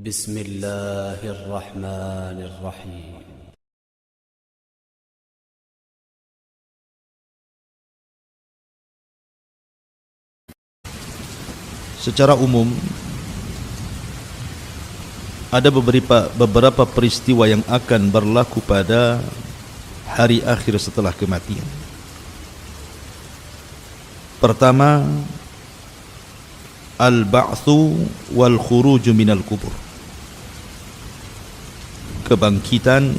بسم الله الرحمن الرحيم. Secara umum ada beberapa peristiwa yang akan berlaku pada hari akhir setelah kematian. Pertama, al-ba'tsu wal khuruju minal kubur, kebangkitan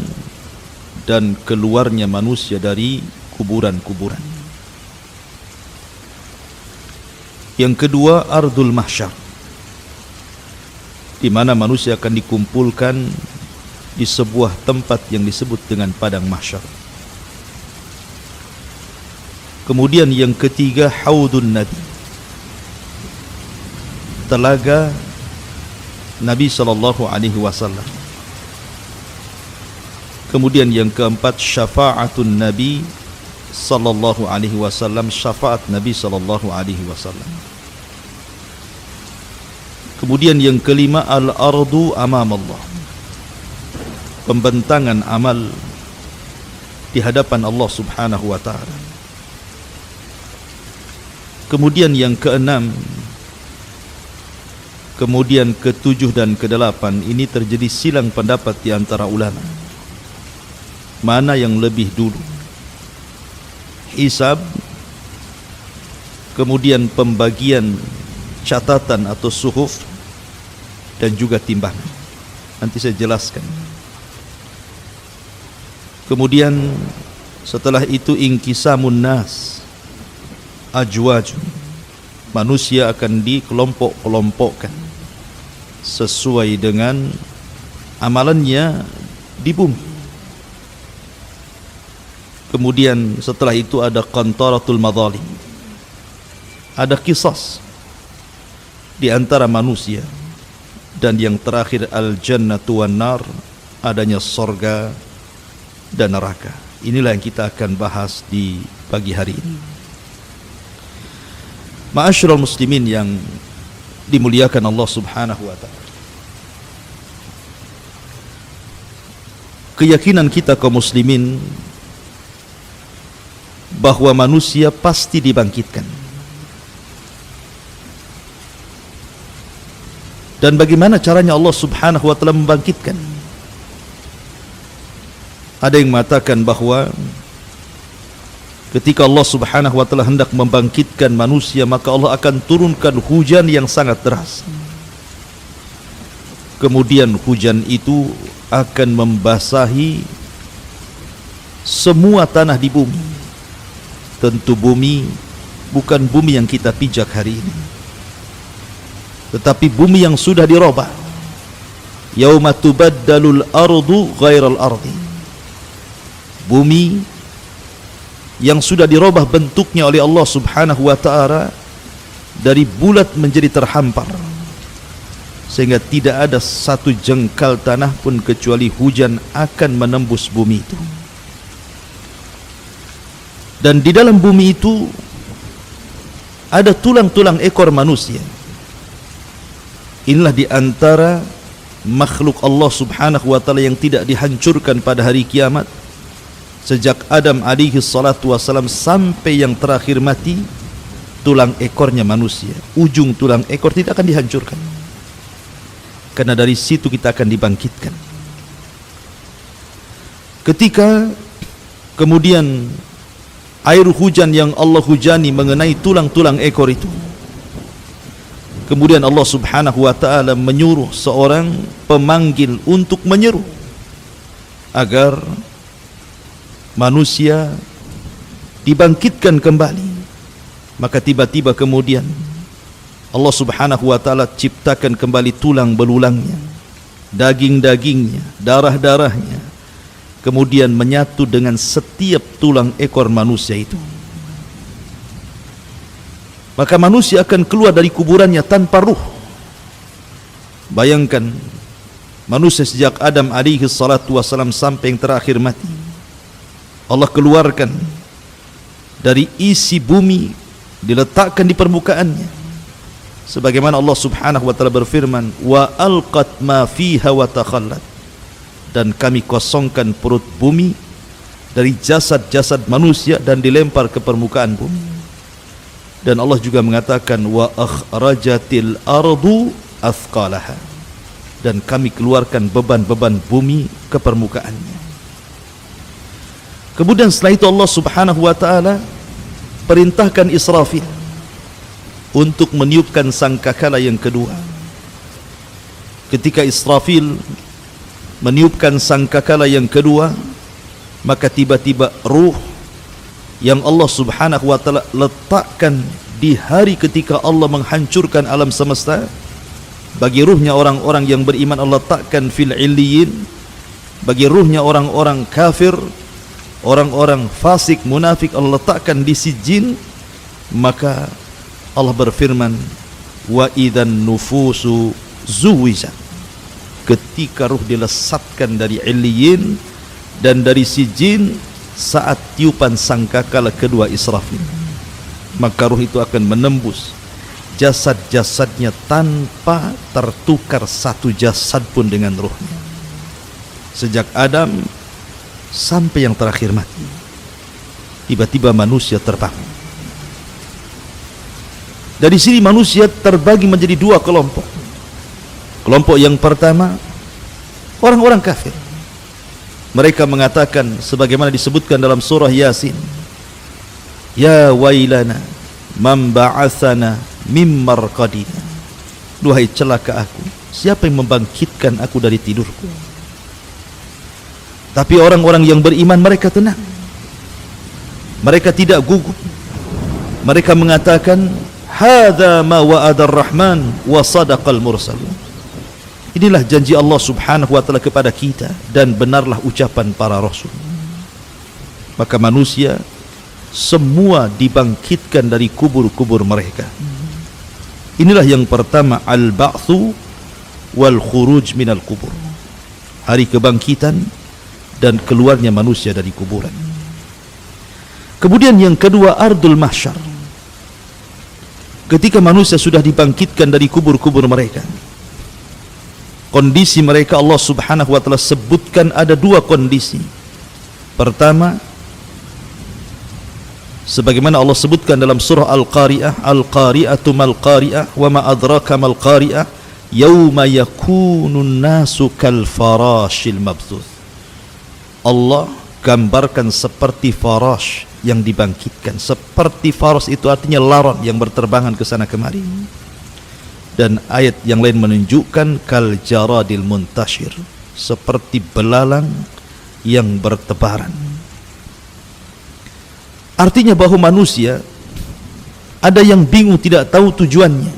dan keluarnya manusia dari kuburan-kuburan. Yang kedua, ardul mahsyar, di mana manusia akan dikumpulkan di sebuah tempat yang disebut dengan padang mahsyar. Kemudian yang ketiga, haudun nabi, telaga Nabi sallallahu alaihi wasallam. Kemudian yang keempat, syafaatun Nabi sallallahu alaihi wasallam, syafaat Nabi sallallahu alaihi wasallam. Kemudian yang kelima, al-ardu amam Allah, pembentangan amal di hadapan Allah subhanahu wa ta'ala. Kemudian yang keenam, kemudian ketujuh dan kedelapan, ini terjadi silang pendapat di antara ulama, mana yang lebih dulu, hisab, kemudian pembagian catatan atau suhuf, dan juga timbangan. Nanti saya jelaskan. Kemudian setelah itu inqisamun nas, ajwajun, manusia akan dikelompok-kelompokkan sesuai dengan amalannya di bumi. Kemudian setelah itu ada qantaratul madzalim, ada qisas di antara manusia. Dan yang terakhir, al-jannatu wan nar, adanya sorga dan neraka. Inilah yang kita akan bahas di pagi hari ini. Ma'asyiral muslimin yang dimuliakan Allah subhanahu wa ta'ala, keyakinan kita kaum muslimin bahwa manusia pasti dibangkitkan. Dan bagaimana caranya Allah subhanahu wa ta'ala membangkitkan? Ada yang mengatakan bahwa ketika Allah subhanahu wa ta'ala hendak membangkitkan manusia, maka Allah akan turunkan hujan yang sangat deras. Kemudian hujan itu akan membasahi semua tanah di bumi. Tentu bumi bukan bumi yang kita pijak hari ini, tetapi bumi yang sudah dirubah. Yauma tubaddalul ardu ghairal ardi, bumi yang sudah dirubah bentuknya oleh Allah subhanahu wa ta'ala dari bulat menjadi terhampar, sehingga tidak ada satu jengkal tanah pun kecuali hujan akan menembus bumi itu. Dan di dalam bumi itu ada tulang-tulang ekor manusia. Inilah di antara makhluk Allah subhanahu wa ta'ala yang tidak dihancurkan pada hari kiamat. Sejak Adam alaihi salatu wassalam sampai yang terakhir mati, tulang ekornya manusia, ujung tulang ekor tidak akan dihancurkan, karena dari situ kita akan dibangkitkan. Ketika kemudian air hujan yang Allah hujani mengenai tulang-tulang ekor itu, kemudian Allah subhanahu wa ta'ala menyuruh seorang pemanggil untuk menyeru agar manusia dibangkitkan kembali. Maka tiba-tiba kemudian Allah subhanahu wa ta'ala ciptakan kembali tulang belulangnya, daging-dagingnya, darah-darahnya, kemudian menyatu dengan setiap tulang ekor manusia itu. Maka manusia akan keluar dari kuburannya tanpa ruh. Bayangkan, manusia sejak Adam alaihi salatu wassalam sampai yang terakhir mati, Allah keluarkan dari isi bumi, diletakkan di permukaannya. Sebagaimana Allah Subhanahu wa taala berfirman, wa alqat ma fiha wa takhallat, dan kami kosongkan perut bumi dari jasad-jasad manusia dan dilempar ke permukaan bumi. Dan Allah juga mengatakan, wa akhrajatil ardu athqalaha, dan kami keluarkan beban-beban bumi ke permukaannya. Kemudian setelah itu Allah Subhanahu wa taala perintahkan Israfil untuk meniupkan sangkakala yang kedua. Ketika Israfil meniupkan sangkakala yang kedua, maka tiba-tiba ruh yang Allah Subhanahu wa taala letakkan di hari ketika Allah menghancurkan alam semesta, bagi ruhnya orang-orang yang beriman Allah letakkan fil illiyin, bagi ruhnya orang-orang kafir, orang-orang fasik, munafik Allah letakkan di sijjin. Maka Allah berfirman, wa idzan nufusu zuwijat, ketika ruh dilesatkan dari illiyin dan dari sijjin saat tiupan sangkakala kedua Israfil, maka ruh itu akan menembus jasad-jasadnya tanpa tertukar satu jasad pun dengan ruhnya, sejak Adam sampai yang terakhir mati. Tiba-tiba manusia terbangun. Dari sini manusia terbagi menjadi dua kelompok. Kelompok yang pertama, orang-orang kafir. Mereka mengatakan sebagaimana disebutkan dalam surah Yasin, ya wailana man ba'atsana mim marqadina, duhai celaka aku, siapa yang membangkitkan aku dari tidurku. Tapi orang-orang yang beriman mereka tenang, mereka tidak gugup. Mereka mengatakan, hadza ma wa'adar rahman wa sadaqal mursalun, inilah janji Allah Subhanahu wa taala kepada kita dan benarlah ucapan para rasul. Maka manusia semua dibangkitkan dari kubur-kubur mereka. Inilah yang pertama, al-ba'tsu wal khuruj minal kubur, hari kebangkitan dan keluarnya manusia dari kuburan. Kemudian yang kedua, ardul mahsyar, ketika manusia sudah dibangkitkan dari kubur-kubur mereka. Kondisi mereka Allah Subhanahu wa taala sebutkan ada dua kondisi. Pertama, sebagaimana Allah sebutkan dalam surah Al-Qari'ah, Al-Qari'atu mal qari'ah wa ma adraka mal qari'ah yauma yakunun nasu kal farashil mabthuth. Allah gambarkan seperti farash yang dibangkitkan. Seperti farash itu artinya laron yang berterbangan ke sana kemari. Dan ayat yang lain menunjukkan kal jaradil muntashir, seperti belalang yang bertebaran. Artinya bahwa manusia ada yang bingung, tidak tahu tujuannya.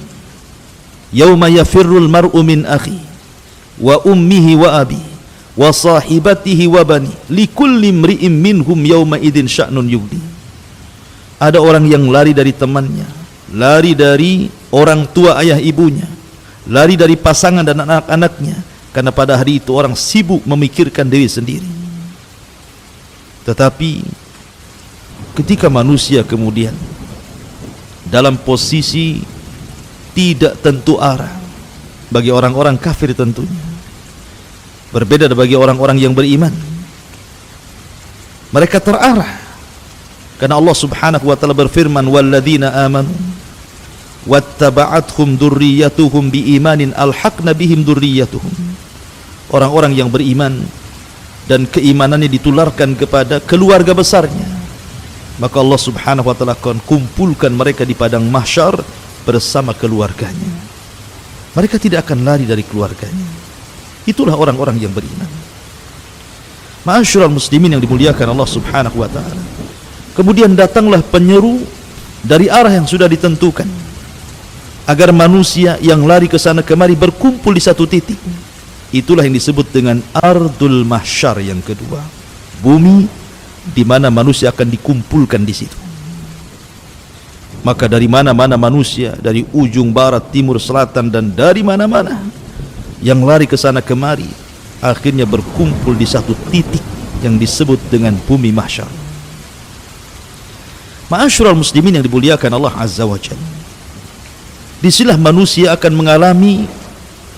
Yauma yafirrul mar'u min akhi wa ummihi wa abi wa sahibatihi wa bani likulli imri'in minhum yauma idzin sya'nun yughni. Ada orang yang lari dari temannya, lari dari orang tua ayah ibunya, lari dari pasangan dan anak-anaknya, karena pada hari itu orang sibuk memikirkan diri sendiri. Tetapi ketika manusia kemudian dalam posisi tidak tentu arah, bagi orang-orang kafir tentunya, berbeda bagi orang-orang yang beriman, mereka terarah. Karena Allah Subhanahu wa taala berfirman, walladzina amanu wattaba'athum dzurriyyatuhum biimanin alhaqna bihim dzurriyyatuhum. Orang-orang yang beriman dan keimanannya ditularkan kepada keluarga besarnya, maka Allah Subhanahu wa taala akan kumpulkan mereka di padang mahsyar bersama keluarganya. Mereka tidak akan lari dari keluarganya. Itulah orang-orang yang beriman. Ma'asyiral muslimin yang dimuliakan Allah Subhanahu wa taala. Kemudian datanglah penyeru dari arah yang sudah ditentukan, agar manusia yang lari ke sana kemari berkumpul di satu titik. Itulah yang disebut dengan ardul mahsyar yang kedua, bumi di mana manusia akan dikumpulkan di situ. Maka dari mana-mana manusia, dari ujung barat, timur, selatan, dan dari mana-mana yang lari ke sana kemari, akhirnya berkumpul di satu titik yang disebut dengan bumi mahsyar. Ma'asyiral muslimin yang dimuliakan Allah Azza wa Jalla. disinilah manusia akan mengalami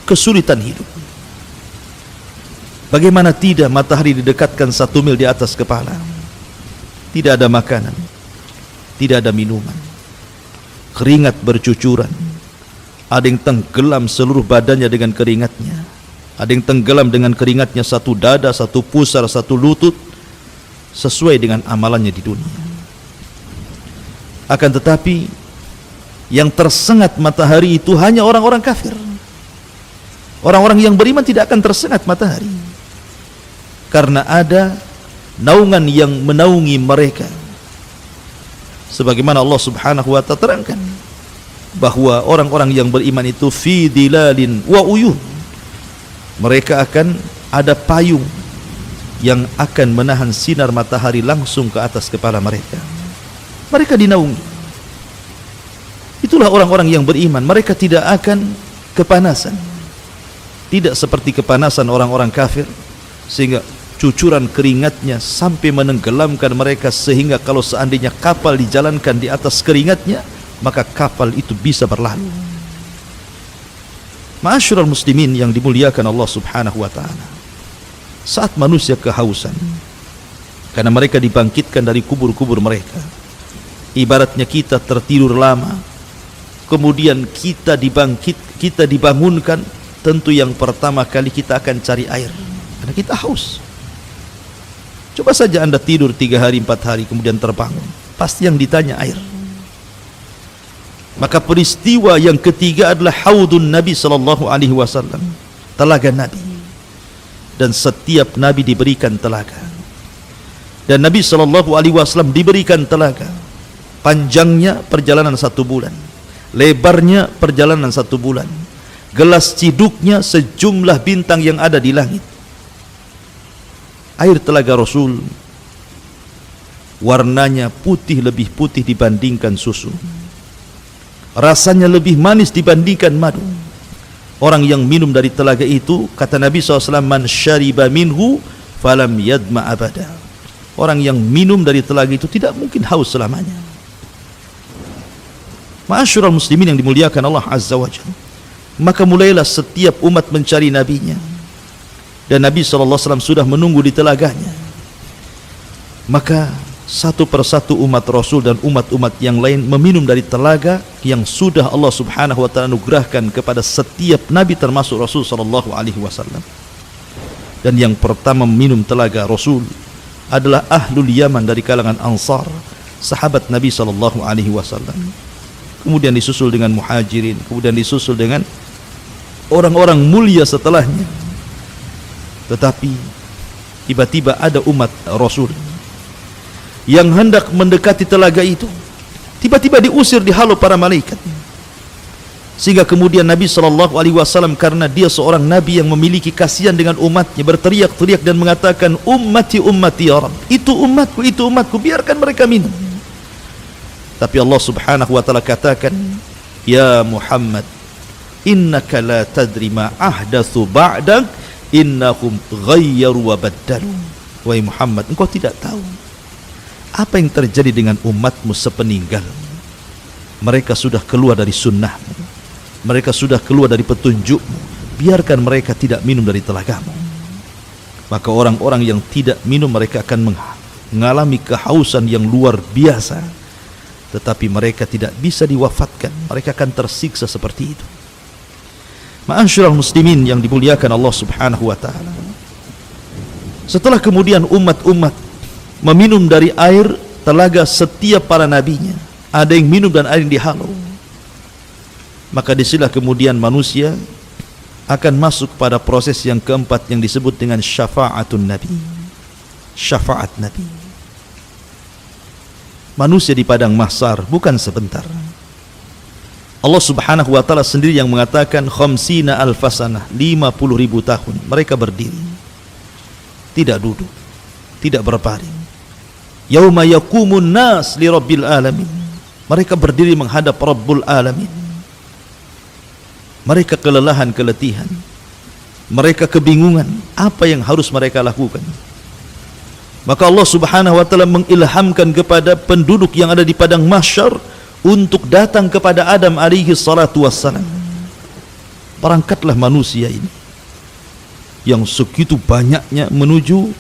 kesulitan hidup. Bagaimana tidak matahari didekatkan 1 mil di atas kepala, tidak ada makanan, tidak ada minuman, keringat bercucuran, ada yang tenggelam seluruh badannya dengan keringatnya, ada yang tenggelam dengan keringatnya satu dada, satu pusar, satu lutut, sesuai dengan amalannya di dunia. Akan tetapi yang tersengat matahari itu hanya orang-orang kafir. Orang-orang yang beriman tidak akan tersengat matahari, karena ada naungan yang menaungi mereka. Sebagaimana Allah Subhanahu wa ta'ala terangkan bahwa orang-orang yang beriman itu fi dilalin wa uyun, mereka akan ada payung yang akan menahan sinar matahari langsung ke atas kepala mereka. Mereka dinaungi. Itulah orang-orang yang beriman. Mereka tidak akan kepanasan, tidak seperti kepanasan orang-orang kafir, sehingga cucuran keringatnya sampai menenggelamkan mereka, sehingga kalau seandainya kapal dijalankan di atas keringatnya, maka kapal itu bisa berlalu. Ma'asyiral muslimin yang dimuliakan Allah Subhanahu wa ta'ala, saat manusia kehausan karena mereka dibangkitkan dari kubur-kubur mereka, ibaratnya kita tertidur lama, kemudian kita dibangunkan, tentu yang pertama kali kita akan cari air karena kita haus. Coba saja Anda tidur 3 hari 4 hari kemudian terbangun, pasti yang ditanya air. Maka peristiwa yang ketiga adalah haudun Nabi sallallahu alaihi wasallam, telaga Nabi. Dan setiap Nabi diberikan telaga. Dan Nabi sallallahu alaihi wasallam diberikan telaga. Panjangnya perjalanan 1 bulan, lebarnya perjalanan 1 bulan, gelas ciduknya sejumlah bintang yang ada di langit. Air telaga Rasul warnanya putih, lebih putih dibandingkan susu, rasanya lebih manis dibandingkan madu. Orang yang minum dari telaga itu, kata Nabi SAW, man syariba minhu falam yadma abada. Orang yang minum dari telaga itu tidak mungkin haus selamanya. Ma'asyiral muslimin yang dimuliakan Allah Azza wa Jalla, maka mulailah setiap umat mencari nabinya, dan Nabi SAW sudah menunggu di telaganya. Maka satu persatu umat Rasul dan umat-umat yang lain meminum dari telaga yang sudah Allah Subhanahu wa ta'ala anugerahkan kepada setiap nabi, termasuk Rasul sallallahu alaihi wasallam. Dan yang pertama meminum telaga Rasul adalah Ahlul Yaman dari kalangan Ansar, sahabat Nabi sallallahu alaihi wasallam. Kemudian disusul dengan Muhajirin, kemudian disusul dengan orang-orang mulia setelahnya. Tetapi tiba-tiba ada umat Rasul yang hendak mendekati telaga itu, tiba-tiba diusir, dihalau para malaikat. Sehingga kemudian Nabi SAW, karena dia seorang Nabi yang memiliki kasihan dengan umatnya, berteriak-teriak dan mengatakan, ummati ummati ya Rabb, itu umatku, biarkan mereka minum. Tapi Allah Subhanahu wa ta'ala katakan, ya Muhammad, innaka la tadri ma ahdatsu ba'dak, innahum ghayyaru wa baddalu. Wahai Muhammad, engkau tidak tahu apa yang terjadi dengan umatmu sepeninggal. Mereka sudah keluar dari sunnahmu, mereka sudah keluar dari petunjukmu. Biarkan mereka tidak minum dari telagamu. Maka orang-orang yang tidak minum, mereka akan mengalami kehausan yang luar biasa, tetapi mereka tidak bisa diwafatkan. Mereka akan tersiksa seperti itu. Ma'asyiral muslimin yang dimuliakan Allah Subhanahu wa ta'ala, setelah kemudian umat-umat meminum dari air telaga setiap para nabinya, ada yang minum dan ada yang dihalau, maka disinilah kemudian manusia akan masuk pada proses yang keempat yang disebut dengan syafa'atun Nabi. Syafaat Nabi. Manusia di padang mahsyar bukan sebentar. Allah Subhanahu wa ta'ala sendiri yang mengatakan khamsina alfasanah, 50.000 tahun mereka berdiri, tidak duduk, tidak berbaring. Yauma yaqumun nas li rabbil alamin, mereka berdiri menghadap Rabbul alamin. Mereka kelelahan, keletihan, mereka kebingungan apa yang harus mereka lakukan. Maka Allah Subhanahu wa ta'ala mengilhamkan kepada penduduk yang ada di padang mahsyar untuk datang kepada Adam alaihi salatu wassalam. Berangkatlah manusia ini yang segitu banyaknya menuju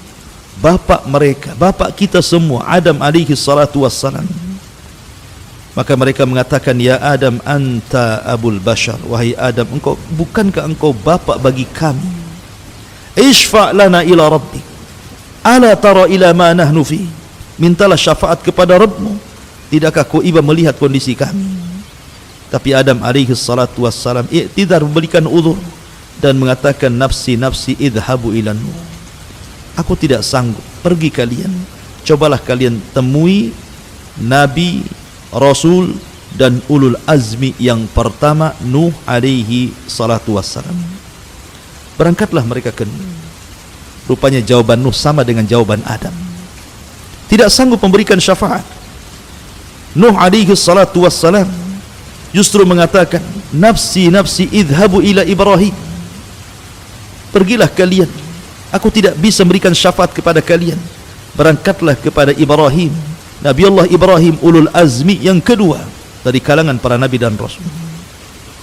bapak mereka, bapak kita semua, Adam alaihi salatu wassalam. Maka mereka mengatakan, ya Adam, anta abul bashar, wahai Adam, bukankah engkau bapak bagi kami? Ishfa' lana ila rabbik, ala tara ila ma nahnu fi. Mintalah syafaat kepada Rabbmu, tidakkah kau iba melihat kondisi kami? Tapi Adam alaihi salatu wassalam i'tidar, memberikan uzur dan mengatakan, nafsi nafsi idhabu ilan nur. Aku tidak sanggup, pergi kalian, cobalah kalian temui nabi, rasul dan ulul azmi yang pertama, Nuh alaihi salatu wassalam. Berangkatlah mereka ke Nuh. Rupanya jawaban Nuh sama dengan jawaban Adam, tidak sanggup memberikan syafaat. Nuh alaihi salatu wassalam justru mengatakan, nafsi nafsi idhabu ila Ibrahim. Pergilah kalian, aku tidak bisa memberikan syafaat kepada kalian. Berangkatlah kepada Ibrahim, Nabi Allah Ibrahim, ulul azmi yang kedua dari kalangan para nabi dan rasul.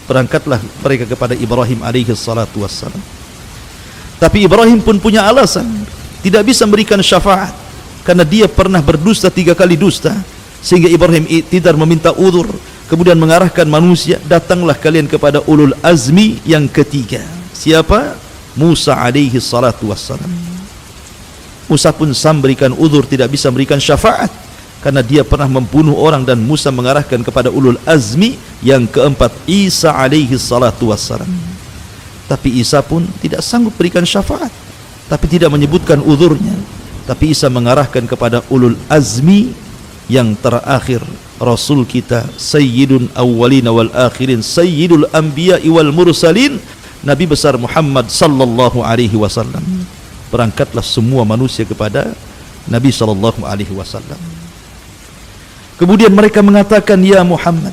Berangkatlah mereka kepada Ibrahim alaihi salatu wassalam. Tapi Ibrahim pun punya alasan, tidak bisa memberikan syafaat karena dia pernah berdusta 3 kali dusta. Sehingga Ibrahim i'tidar, meminta uzur, kemudian mengarahkan manusia, datanglah kalian kepada ulul azmi yang ketiga. Siapa? Musa alaihi salatu wassalam. Musa pun memberikan uzur, tidak bisa memberikan syafaat karena dia pernah membunuh orang, dan Musa mengarahkan kepada ulul azmi yang keempat, Isa alaihi salatu wassalam. Tapi Isa pun tidak sanggup berikan syafaat, tapi tidak menyebutkan uzurnya. Tapi Isa mengarahkan kepada ulul azmi yang terakhir, Rasul kita, Sayyidun awwalina wal akhirin, Sayyidul anbiya wal mursalin, Nabi besar Muhammad sallallahu alaihi wasallam. Berangkatlah semua manusia kepada Nabi sallallahu alaihi wasallam. Kemudian mereka mengatakan, ya Muhammad,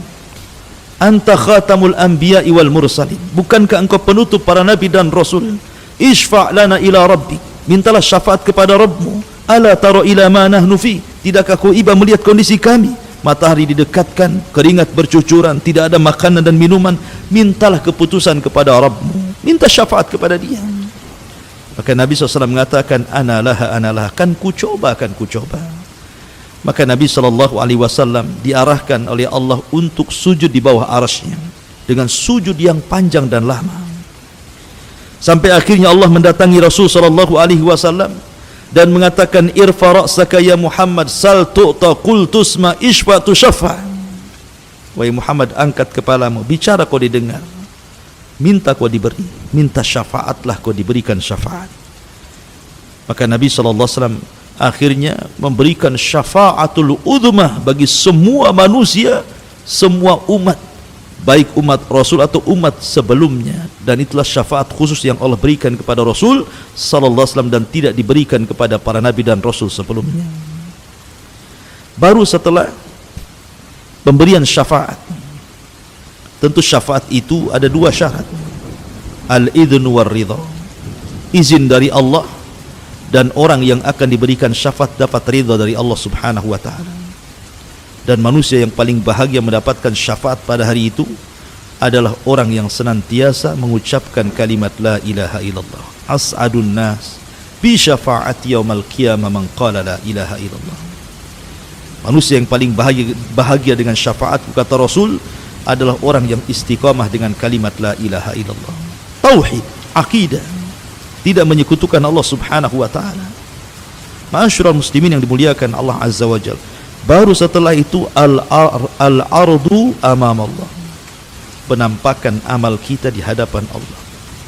anta khatamul anbiya wal mursalin, bukankah engkau penutup para nabi dan rasul? Ishfa' lana ila rabbik, mintalah syafaat kepada Rabbmu. Ala tara ila ma nahnu fi, tidakkah kau iba melihat kondisi kami? Matahari didekatkan, keringat bercucuran, tidak ada makanan dan minuman. Mintalah keputusan kepada Rabbmu, minta syafaat kepada dia. Maka Nabi SAW mengatakan, analah, kan ku coba. Maka Nabi SAW diarahkan oleh Allah untuk sujud di bawah arasy-Nya dengan sujud yang panjang dan lama, sampai akhirnya Allah mendatangi Rasul SAW dan mengatakan, irfa ra'saka ya Muhammad, sal tu'ta, qul tusma, ishfa tushaffa. Wahai Muhammad, angkat kepalamu, bicara kau didengar, minta kau diberi, minta syafaatlah kau diberikan syafaat. Maka Nabi SAW akhirnya memberikan syafaatul udhmah bagi semua manusia, semua umat, baik umat Rasul atau umat sebelumnya. Dan itulah syafaat khusus yang Allah berikan kepada Rasul sallallahu alaihi wasallam dan tidak diberikan kepada para nabi dan rasul sebelumnya. Baru setelah pemberian syafaat, tentu syafaat itu ada 2 syarat. Al-idhnu war ridha, izin dari Allah, dan orang yang akan diberikan syafaat dapat ridha dari Allah subhanahu wa ta'ala. Dan manusia yang paling bahagia mendapatkan syafaat pada hari itu adalah orang yang senantiasa mengucapkan kalimat la ilaha illallah. As'adun nas bi syafa'ati yaumal qiyamah man qala la ilaha illallah. Manusia yang paling bahagia dengan syafaat, kata Rasul, adalah orang yang istiqamah dengan kalimat la ilaha illallah. Tauhid, akidah, tidak menyekutukan Allah subhanahu wa ta'ala. Ma'asyiral muslimin yang dimuliakan Allah azza wa jalla. Baru setelah itu al-ardu amam Allah, penampakan amal kita di hadapan Allah.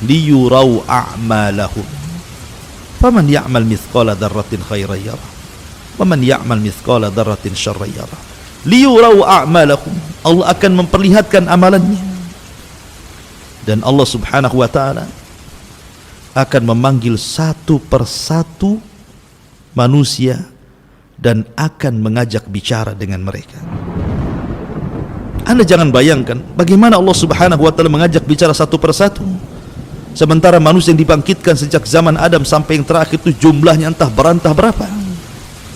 Liyurau a'malahum, faman ya'mal mithqala dzarratin khairan yarah, waman ya'mal mithqala dzarratin syarran yarah. Liyurau a'malahum, Allah akan memperlihatkan amalannya, dan Allah subhanahu wa ta'ala akan memanggil satu persatu manusia dan akan mengajak bicara dengan mereka. Anda jangan bayangkan bagaimana Allah subhanahu wa ta'ala mengajak bicara satu persatu, sementara manusia yang dibangkitkan sejak zaman Adam sampai yang terakhir itu jumlahnya entah berapa.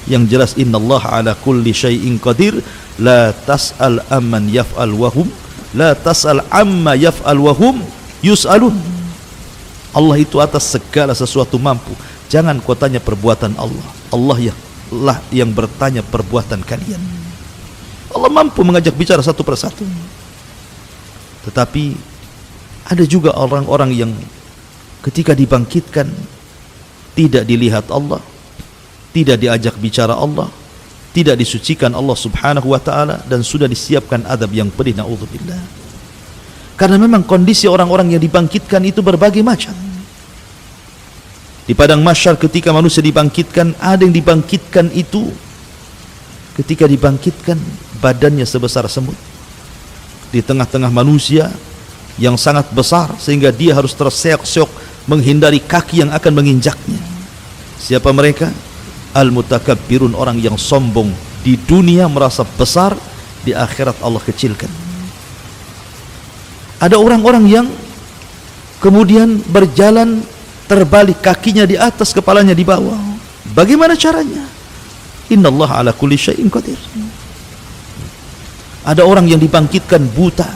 Yang jelas, innallaha ala kulli syai'in qadir, la tas'al amman yaf'al wahum la tas'al amma yaf'al wahum yus'alun. Allah itu atas segala sesuatu mampu. Jangan kau tanya perbuatan Allah. Allah yang bertanya perbuatan kalian. Allah mampu mengajak bicara satu persatu. Tetapi ada juga orang-orang yang ketika dibangkitkan tidak dilihat Allah, tidak diajak bicara Allah, tidak disucikan Allah subhanahu wa ta'ala, dan sudah disiapkan adab yang pedih, na'udzubillah. Karena memang kondisi orang-orang yang dibangkitkan itu berbagai macam. Di padang mahsyar ketika manusia dibangkitkan, ada yang dibangkitkan itu ketika dibangkitkan badannya sebesar semut. Di tengah-tengah manusia yang sangat besar sehingga dia harus terseok-seok menghindari kaki yang akan menginjaknya. Siapa mereka? Al-mutakabbirun, orang yang sombong di dunia merasa besar, di akhirat Allah kecilkan. Ada orang-orang yang kemudian berjalan terbalik, kakinya di atas, kepalanya di bawah. Bagaimana caranya? Innallaha ala kulli syai'in qadir. Ada orang yang dibangkitkan buta,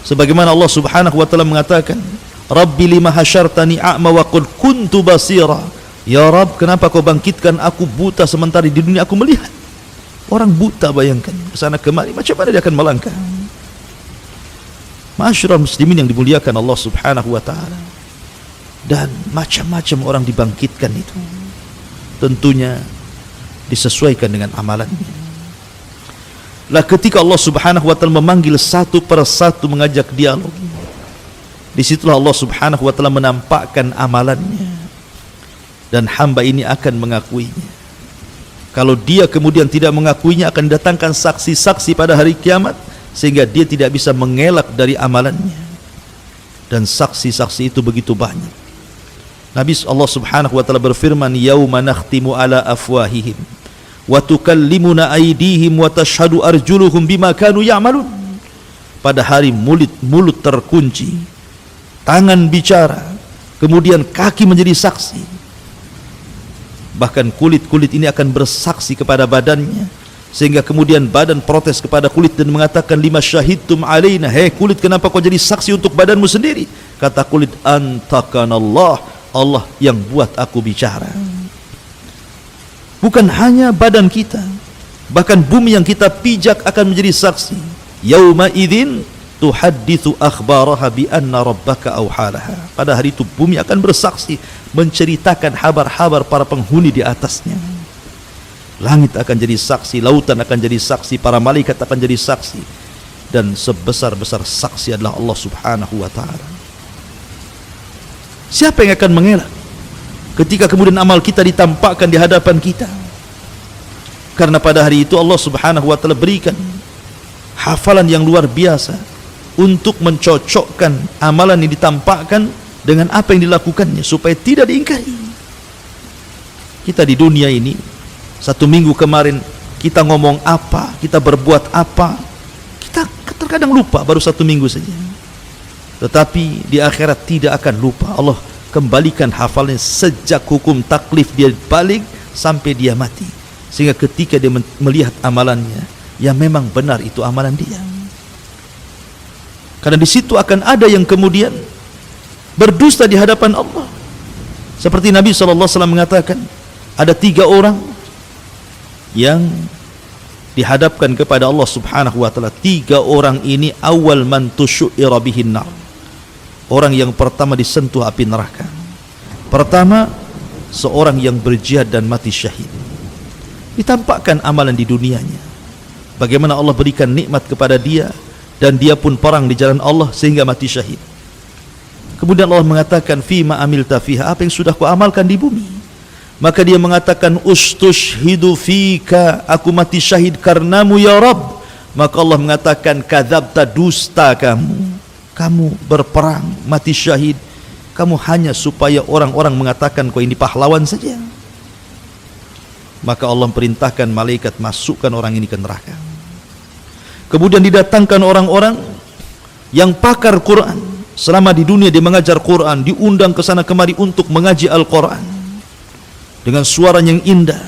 sebagaimana Allah subhanahu wa ta'ala mengatakan, Rabbi lima hasyartani a'ma wa qad kuntu basira. Ya Rabb, kenapa kau bangkitkan aku buta sementara di dunia aku melihat? Orang buta, bayangkan, kesana kemari, macam mana dia akan melangkah? Ma'asyiral muslimin yang dimuliakan Allah subhanahu wa ta'ala. Dan macam-macam orang dibangkitkan itu tentunya disesuaikan dengan amalannya. Lah ketika Allah subhanahu wa ta'ala memanggil satu persatu mengajak dialog, disitulah Allah subhanahu wa ta'ala menampakkan amalannya, dan hamba ini akan mengakuinya. Kalau dia kemudian tidak mengakuinya, akan datangkan saksi-saksi pada hari kiamat, sehingga dia tidak bisa mengelak dari amalannya. Dan saksi-saksi itu begitu banyak. Nabi Allah subhanahu wa ta'ala berfirman, yauma nakhtimu ala afwahihim wa tukallimuna aydihim wa tashhadu arjuluhum bima kanu ya'malun. Pada hari mulut terkunci, tangan bicara, kemudian kaki menjadi saksi. Bahkan kulit-kulit ini akan bersaksi kepada badannya, sehingga kemudian badan protes kepada kulit dan mengatakan, lima syahidtum alaina, hei kulit, kenapa kau jadi saksi untuk badanmu sendiri? Kata kulit, antakanallah, Allah yang buat aku bicara. Bukan hanya badan kita, bahkan bumi yang kita pijak akan menjadi saksi. Yauma idzin tuhadditsu akhbaraha bi anna rabbaka awhalaha. Pada hari itu bumi akan bersaksi, menceritakan kabar-kabar para penghuni di atasnya. Langit akan jadi saksi, lautan akan jadi saksi, para malaikat akan jadi saksi, dan sebesar-besar saksi adalah Allah subhanahu wa ta'ala. Siapa yang akan mengelak ketika kemudian amal kita ditampakkan di hadapan kita? Karena pada hari itu Allah subhanahu wa ta'ala berikan hafalan yang luar biasa untuk mencocokkan amalan yang ditampakkan dengan apa yang dilakukannya supaya tidak diingkari. Kita di dunia ini, satu minggu kemarin kita ngomong apa, kita berbuat apa, kita terkadang lupa baru satu minggu saja. Tetapi di akhirat tidak akan lupa. Allah kembalikan hafalnya sejak hukum taklif dia balik sampai dia mati, sehingga ketika dia melihat amalannya, ya memang benar itu amalan dia. Karena di situ akan ada yang kemudian berdusta di hadapan Allah. Seperti Nabi SAW mengatakan, ada 3 orang yang dihadapkan kepada Allah subhanahu wa ta'ala. 3 orang ini awal man tusyu'ira bihin nar. Orang yang pertama disentuh api neraka. Pertama, seorang yang berjihad dan mati syahid. Ditampakkan amalan di dunianya, bagaimana Allah berikan nikmat kepada dia, dan dia pun perang di jalan Allah sehingga mati syahid. Kemudian Allah mengatakan, fima amilta fiha, apa yang sudah kau amalkan di bumi? Maka dia mengatakan, ustushhidu fika, aku mati syahid karenamu ya Rabb. Maka Allah mengatakan, kadzabta, dusta kamu berperang mati syahid, kamu hanya supaya orang-orang mengatakan kau ini pahlawan saja. Maka Allah perintahkan malaikat, masukkan orang ini ke neraka. Kemudian didatangkan orang-orang yang pakar Quran, selama di dunia dia mengajar Quran, diundang ke sana kemari untuk mengaji Al-Quran dengan suara yang indah.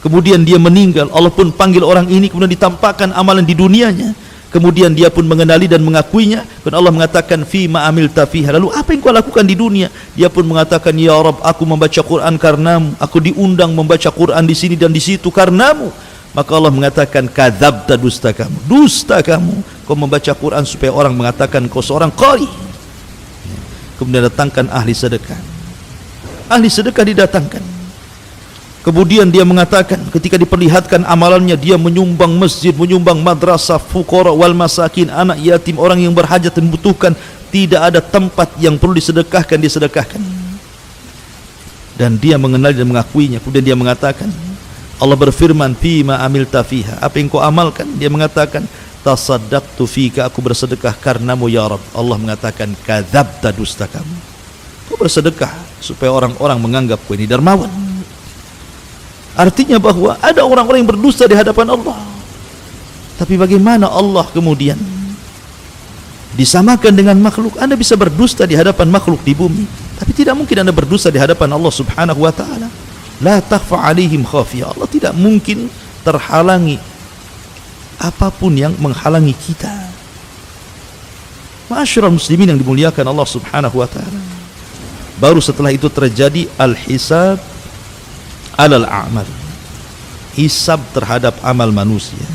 kemudian dia meninggal, Allah pun panggil orang ini, kemudian ditampakkan amalan di dunianya, kemudian dia pun mengenali dan mengakuinya, dan Allah mengatakan fima amilta fiha, lalu apa yang kau lakukan di dunia? Dia pun mengatakan, ya Rabb, aku membaca Quran karenamu, aku diundang membaca Quran di sini dan di situ karenamu. Maka Allah mengatakan, kadzabta, dusta kamu, kau membaca Quran supaya orang mengatakan kau seorang qari. Kemudian datangkan ahli sedekah didatangkan, kemudian dia mengatakan, ketika diperlihatkan amalannya, dia menyumbang masjid, menyumbang madrasah, fuqara wal masakin, anak yatim, orang yang berhajat dan membutuhkan, tidak ada tempat yang perlu disedekahkan, disedekahkan. Dan dia mengenali dan mengakuinya. Kemudian dia mengatakan, Allah berfirman, fima amilta fiha, apa yang kau amalkan? Dia mengatakan, tasaddaqtu fika, aku bersedekah karenamu ya Rabb. Allah mengatakan, kadzabta, dusta kamu, kau bersedekah supaya orang-orang menganggap kau ini dermawan. Artinya bahwa ada orang-orang yang berdusta di hadapan Allah, tapi bagaimana Allah kemudian disamakan dengan makhluk? Anda bisa berdusta di hadapan makhluk di bumi, tapi tidak mungkin Anda berdusta di hadapan Allah subhanahu wa ta'ala. La takhfa alaihim khafiyah, Allah tidak mungkin terhalangi apapun yang menghalangi kita. Ma'asyiral muslimin yang dimuliakan Allah subhanahu wa ta'ala, baru setelah itu terjadi al-hisab alal a'mal, hisab terhadap amal manusia.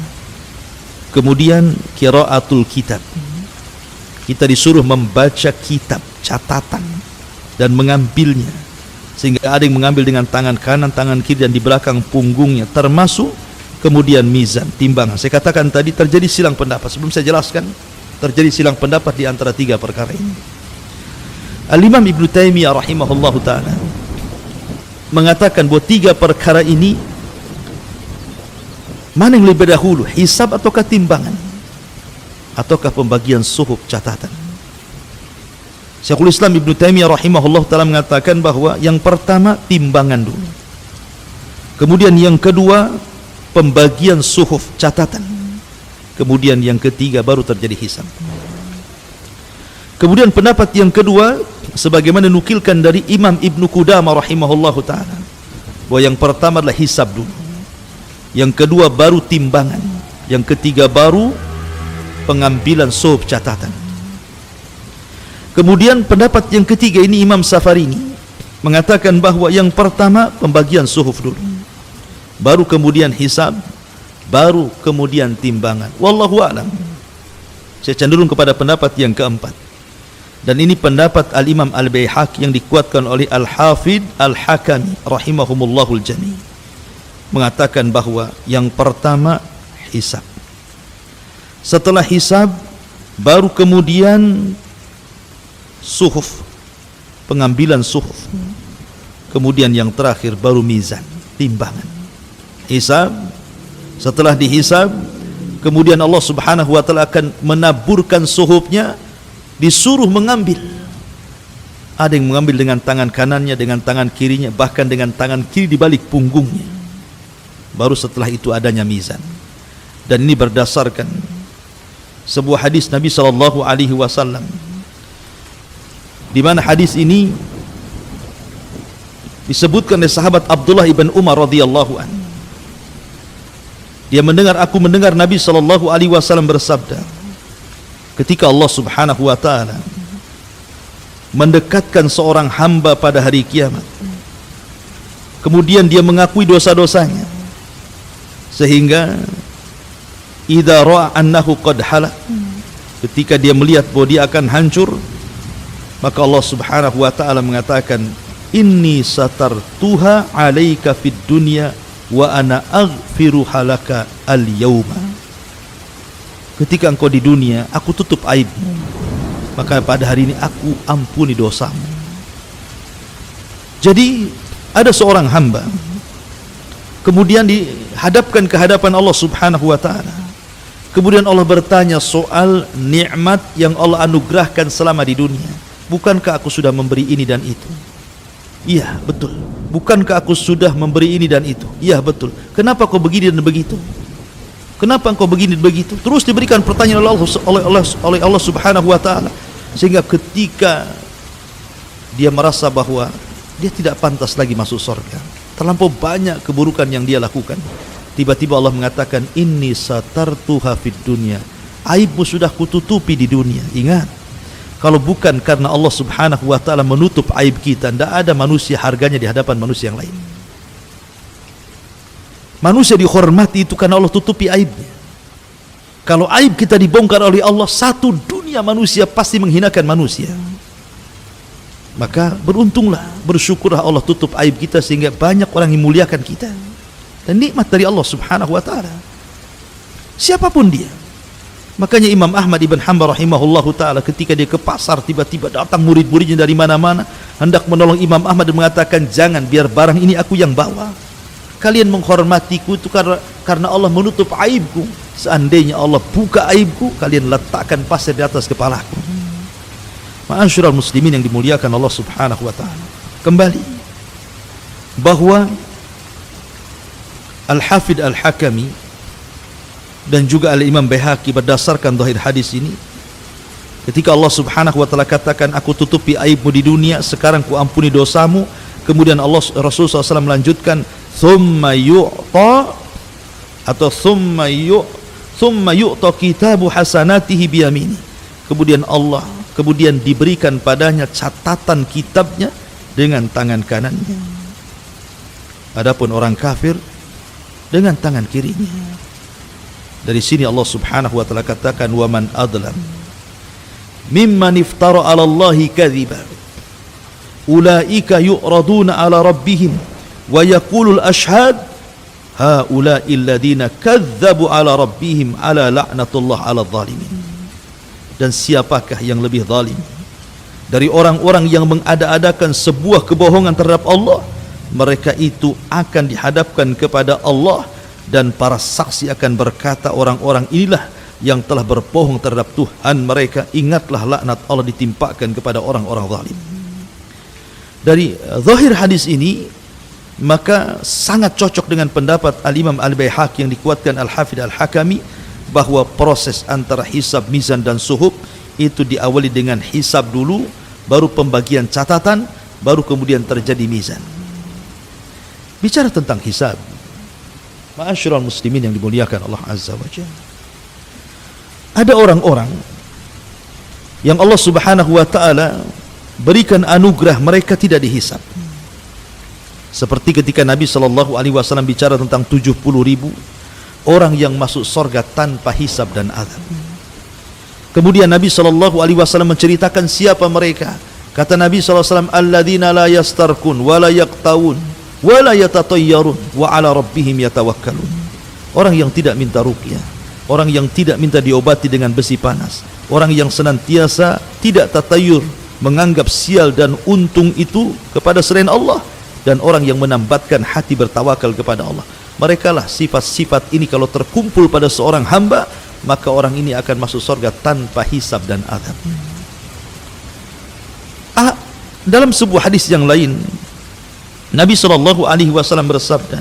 Kemudian qiraatul kitab, kita disuruh membaca kitab, catatan, dan mengambilnya, sehingga ada yang mengambil dengan tangan kanan, tangan kiri, dan di belakang punggungnya, termasuk kemudian mizan, timbangan. Saya katakan tadi terjadi silang pendapat, sebelum saya jelaskan, terjadi silang pendapat di antara tiga perkara ini. Al-Imam Ibnu Taimiyah rahimahullahu ta'ala mengatakan bahwa tiga perkara ini, mana yang lebih dahulu, hisab ataukah timbangan, ataukah pembagian suhuf, catatan? Syekhul Islam Ibnu Taimiyah rahimahullahu ta'ala mengatakan bahwa yang pertama timbangan dulu, kemudian yang kedua pembagian suhuf, catatan, kemudian yang ketiga baru terjadi hisab. Kemudian pendapat yang kedua, sebagaimana nukilkan dari Imam Ibnu Qudamah rahimahullahu ta'ala, bahwa yang pertama adalah hisab dulu, yang kedua baru timbangan, yang ketiga baru pengambilan suhuf, catatan. Kemudian pendapat yang ketiga ini Imam Safarini mengatakan bahwa yang pertama pembagian suhuf dulu, baru kemudian hisab, baru kemudian timbangan. Wallahu a'lam. Saya cenderung kepada pendapat yang keempat, dan ini pendapat Al-Imam Al-Baihaqi yang dikuatkan oleh Al-Hafidh Al-Hakami rahimahumullahul jami', mengatakan bahwa yang pertama hisab, setelah hisab baru kemudian suhuf, pengambilan suhuf, kemudian yang terakhir baru mizan, timbangan. Hisab, setelah dihisab, kemudian Allah subhanahu wa ta'ala akan menaburkan suhufnya, disuruh mengambil. Ada yang mengambil dengan tangan kanannya, dengan tangan kirinya, bahkan dengan tangan kiri di balik punggungnya. Baru setelah itu adanya mizan. Dan ini berdasarkan sebuah hadis Nabi SAW, di mana hadis ini disebutkan oleh sahabat Abdullah ibn Umar radhiyallahu anhu. Dia mendengar, aku mendengar Nabi SAW bersabda, ketika Allah subhanahu wa ta'ala mendekatkan seorang hamba pada hari kiamat, kemudian dia mengakui dosa-dosanya, sehingga idza ra'a annahu qad halak, ketika dia melihat bahwa dia akan hancur, maka Allah subhanahu wa ta'ala mengatakan, inni satartuha alaika fid dunya wa ana aghfiru halaka al-yawma. Ketika engkau di dunia, aku tutup aibmu, maka pada hari ini aku ampuni dosamu. Jadi ada seorang hamba kemudian dihadapkan ke hadapan Allah subhanahu wa ta'ala, kemudian Allah bertanya soal nikmat yang Allah anugerahkan selama di dunia. Bukankah aku sudah memberi ini dan itu? Iya, betul. Bukankah aku sudah memberi ini dan itu? Iya, betul. Kenapa kau begini dan begitu? Kenapa engkau begini dan begitu? Terus diberikan pertanyaan oleh Allah subhanahu wa ta'ala, sehingga ketika dia merasa bahwa dia tidak pantas lagi masuk surga, terlampau banyak keburukan yang dia lakukan. Tiba-tiba Allah mengatakan, inni satartuha fid dunya, aibmu sudah kututupi di dunia. Ingat, kalau bukan karena Allah subhanahu wa ta'ala menutup aib kita, tidak ada manusia harganya di hadapan manusia yang lain. Manusia dihormati itu karena Allah tutupi aibnya. Kalau aib kita dibongkar oleh Allah, satu dunia manusia pasti menghinakan manusia. Maka beruntunglah, bersyukurlah Allah tutup aib kita sehingga banyak orang yang muliakan kita. Dan nikmat dari Allah subhanahu wa ta'ala, siapapun dia. Makanya Imam Ahmad ibn Hanbal rahimahullahu ta'ala, ketika dia ke pasar, tiba-tiba datang murid-muridnya dari mana-mana hendak menolong Imam Ahmad dan mengatakan, jangan, biar barang ini aku yang bawa. Kalian menghormatiku itu karena Allah menutup aibku. Seandainya Allah buka aibku, kalian letakkan pasir di atas kepalaku. Ma'asyiral muslimin yang dimuliakan Allah subhanahu wa ta'ala, kembali bahwa Al-Hafidh Al-Hakami dan juga Al-Imam Baihaqi berdasarkan zahir hadis ini, ketika Allah subhanahu wa ta'ala katakan, aku tutupi aibmu di dunia, sekarang ku ampuni dosamu. Kemudian Rasulullah SAW melanjutkan, thumma yu'ta atau thumma yu'ta kitabu hasanatihi biyamini. Kemudian diberikan padanya catatan kitabnya dengan tangan kanannya. Adapun orang kafir dengan tangan kirinya. Dari sini Allah subhanahu wa ta'ala katakan, wa man adlam mimman iftara 'ala Allahi kadhiba ulaika yu'raduna 'ala rabbihim wa yaqulul ashhad haula'i alladhina kadzabu 'ala rabbihim 'ala la'natullah 'ala dhalimin. Dan siapakah yang lebih zalim dari orang-orang yang mengada-adakan sebuah kebohongan terhadap Allah? Mereka itu akan dihadapkan kepada Allah, dan para saksi akan berkata, orang-orang inilah yang telah berbohong terhadap Tuhan mereka. Ingatlah, laknat Allah ditimpakan kepada orang-orang zalim. Dari zahir hadis ini, maka sangat cocok dengan pendapat Al-Imam Al-Baihaqi yang dikuatkan Al-Hafidh Al-Hakami, bahwa proses antara hisab, mizan dan suhub itu diawali dengan hisab dulu, baru pembagian catatan, baru kemudian terjadi mizan. Bicara tentang hisab, ma'asyiral muslimin yang dimuliakan Allah azza wa jalla, ada orang-orang yang Allah subhanahu wa ta'ala berikan anugerah mereka tidak dihisab. Seperti ketika Nabi SAW bicara tentang 70.000 orang yang masuk surga tanpa hisab dan azab. Kemudian Nabi SAW menceritakan siapa mereka. Kata Nabi SAW, alladzina la yastarkun wa la yaqtawun wa la yatatayyarun wa ala rabbihim yatawakkalun. Orang yang tidak minta ruqyah, orang yang tidak minta diobati dengan besi panas, orang yang senantiasa tidak tatayur, menganggap sial dan untung itu kepada selain Allah, dan orang yang menambatkan hati bertawakal kepada Allah. Mereka lah sifat-sifat ini kalau terkumpul pada seorang hamba, maka orang ini akan masuk surga tanpa hisab dan azab. Dalam sebuah hadis yang lain, Nabi SAW bersabda,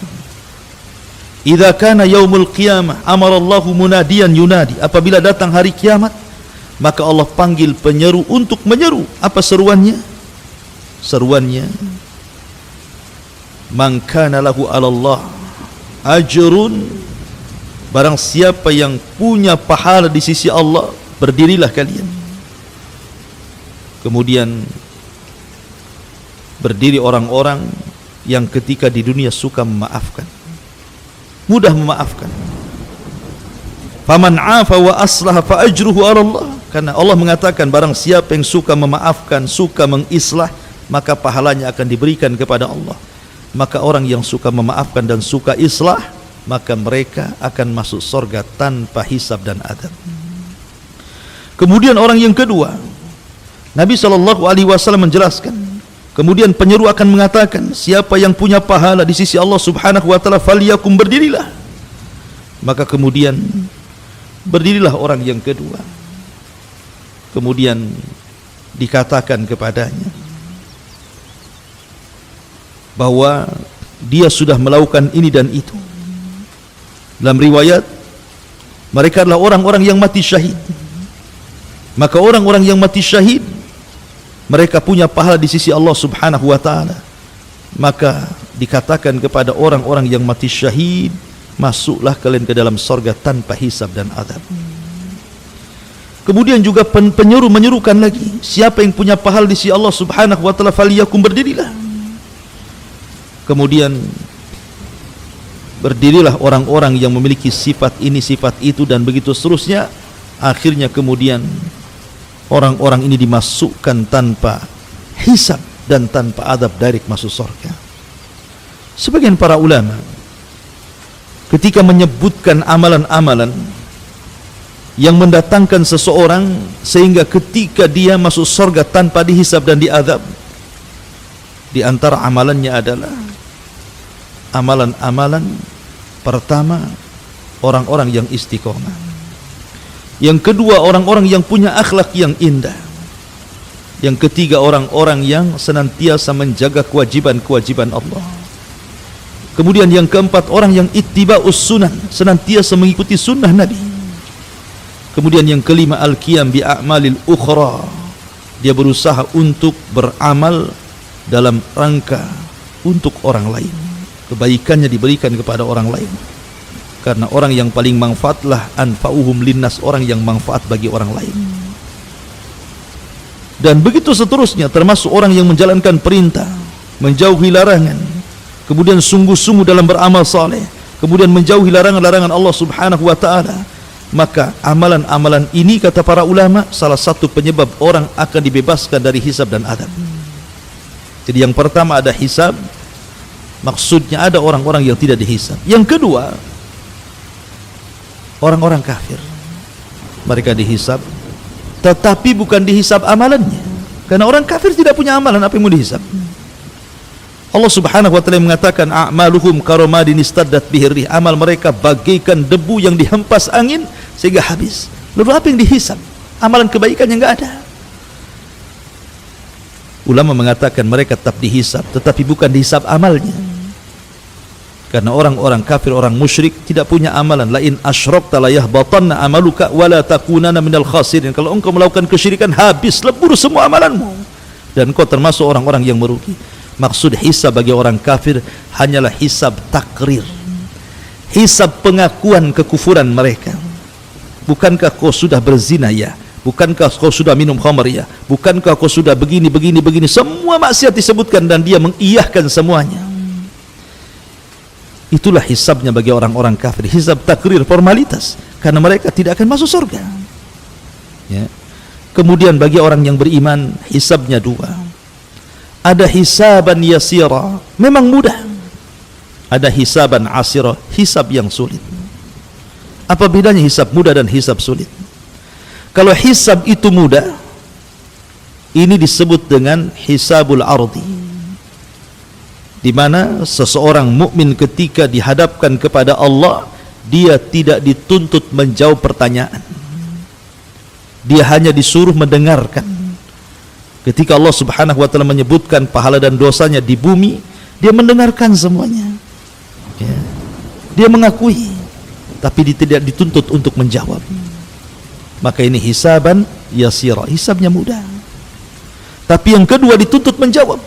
idza kana yaumul qiyamah amara Allahu munadiyan yunadi. Apabila datang hari kiamat, maka Allah panggil penyeru untuk menyeru. Apa seruannya? Seruannya, man kana lahu 'ala Allah ajrun, barang siapa yang punya pahala di sisi Allah, berdirilah kalian. Kemudian berdiri orang-orang yang ketika di dunia suka memaafkan, mudah memaafkan. Faman 'afa wa aslaha fa ajruhu 'ala Allah. Karena Allah mengatakan, barang siapa yang suka memaafkan, suka mengislah, maka pahalanya akan diberikan kepada Allah. Maka orang yang suka memaafkan dan suka islah, maka mereka akan masuk surga tanpa hisab dan adab. Kemudian orang yang kedua, Nabi SAW menjelaskan, kemudian penyeru akan mengatakan, siapa yang punya pahala di sisi Allah subhanahu wa ta'ala, falyakum, berdirilah. Maka kemudian berdirilah orang yang kedua. Kemudian dikatakan kepadanya bahwa dia sudah melakukan ini dan itu. Dalam riwayat, mereka adalah orang-orang yang mati syahid. Maka orang-orang yang mati syahid, mereka punya pahala di sisi Allah subhanahu wa ta'ala. Maka dikatakan kepada orang-orang yang mati syahid, masuklah kalian ke dalam sorga tanpa hisab dan adab. Kemudian juga penyuruh menyerukan lagi, siapa yang punya pahala di sisi Allah Subhanahu wa taala faliyakum, berdirilah. Kemudian berdirilah orang-orang yang memiliki sifat ini, sifat itu, dan begitu seterusnya. Akhirnya kemudian orang-orang ini dimasukkan tanpa hisab dan tanpa adab, direct masuk surga. Sebagian para ulama ketika menyebutkan amalan-amalan yang mendatangkan seseorang sehingga ketika dia masuk surga tanpa dihisab dan diadab, di antara amalannya adalah amalan-amalan pertama, orang-orang yang istiqomah. Yang kedua, orang-orang yang punya akhlak yang indah. Yang ketiga, orang-orang yang senantiasa menjaga kewajiban-kewajiban Allah. Kemudian yang keempat, orang yang ittiba'us sunan, senantiasa mengikuti sunnah Nabi. Kemudian yang kelima, al-qiyam bi a'malil ukhra, dia berusaha untuk beramal dalam rangka untuk orang lain, kebaikannya diberikan kepada orang lain. Karena orang yang paling manfaatlah anfa'uhum linnas, orang yang manfaat bagi orang lain. Dan begitu seterusnya, termasuk orang yang menjalankan perintah, menjauhi larangan, kemudian sungguh-sungguh dalam beramal saleh, kemudian menjauhi larangan-larangan Allah Subhanahu wa taala. Maka amalan-amalan ini, kata para ulama, salah satu penyebab orang akan dibebaskan dari hisab dan adab. Jadi yang pertama ada hisab, maksudnya ada orang-orang yang tidak dihisab. Yang kedua, orang-orang kafir, mereka dihisab, tetapi bukan dihisab amalannya, karena orang kafir tidak punya amalan, apa yang mau dihisab? Allah Subhanahu wa taala mengatakan, a'maluhum karamadin istaddat bihir rih, amal mereka bagaikan debu yang dihempas angin sehingga habis. Lalu apa yang dihisab? Amalan kebaikan yang enggak ada. Ulama mengatakan mereka tetap dihisab, tetapi bukan dihisab amalnya. Karena orang-orang kafir, orang musyrik tidak punya amalan. La in asyrakta la yahbatanna amaluka wa la takunanna minal khasirin. Kalau engkau melakukan kesyirikan, habis, lebur semua amalanmu dan kau termasuk orang-orang yang merugi. Maksud hisab bagi orang kafir hanyalah hisab takrir, hisab pengakuan kekufuran mereka. Bukankah kau sudah berzina ya? Bukankah kau sudah minum khamar ya? Bukankah kau sudah begini, semua maksiat disebutkan dan dia mengiyahkan semuanya. Itulah hisabnya bagi orang-orang kafir, hisab takrir, formalitas, karena mereka tidak akan masuk surga ya. Kemudian bagi orang yang beriman, hisabnya dua. Ada hisaban yasira, memang mudah. Ada hisaban asira, hisab yang sulit. Apa bedanya hisab mudah dan hisab sulit? Kalau hisab itu mudah, ini disebut dengan hisabul ardi, di mana seseorang mukmin ketika dihadapkan kepada Allah, dia tidak dituntut menjawab pertanyaan, dia hanya disuruh mendengarkan. Ketika Allah Subhanahu wa taala menyebutkan pahala dan dosanya di bumi, dia mendengarkan semuanya ya. Dia mengakui, tapi dia tidak dituntut untuk menjawab. Maka ini hisaban yasira, hisabnya mudah. Tapi yang kedua dituntut menjawab.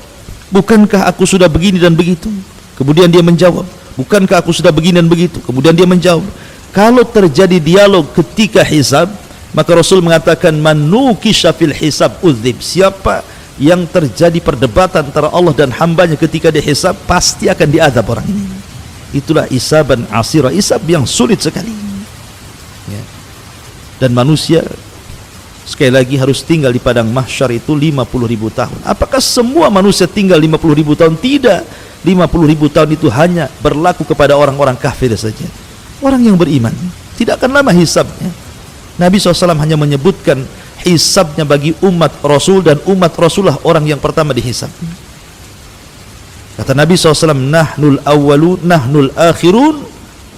Bukankah aku sudah begini dan begitu? Kemudian dia menjawab, bukankah aku sudah begini dan begitu? Kemudian dia menjawab. Kalau terjadi dialog ketika hisab, maka Rasul mengatakan, man nukisha fil hisab udzib, siapa yang terjadi perdebatan antara Allah dan hambanya ketika dihisab, pasti akan diazab orang ini. Itulah hisaban asira, hisab yang sulit sekali ya. Dan manusia sekali lagi harus tinggal di padang mahsyar itu 50.000 tahun. Apakah semua manusia tinggal 50.000 tahun? Tidak. 50.000 tahun itu hanya berlaku kepada orang-orang kafir saja. Orang yang beriman tidak akan lama hisabnya. Nabi SAW hanya menyebutkan hisabnya bagi umat Rasul, dan umat Rasulullah orang yang pertama dihisab. Kata Nabi SAW, nahnul awwalun, nahnul akhirun,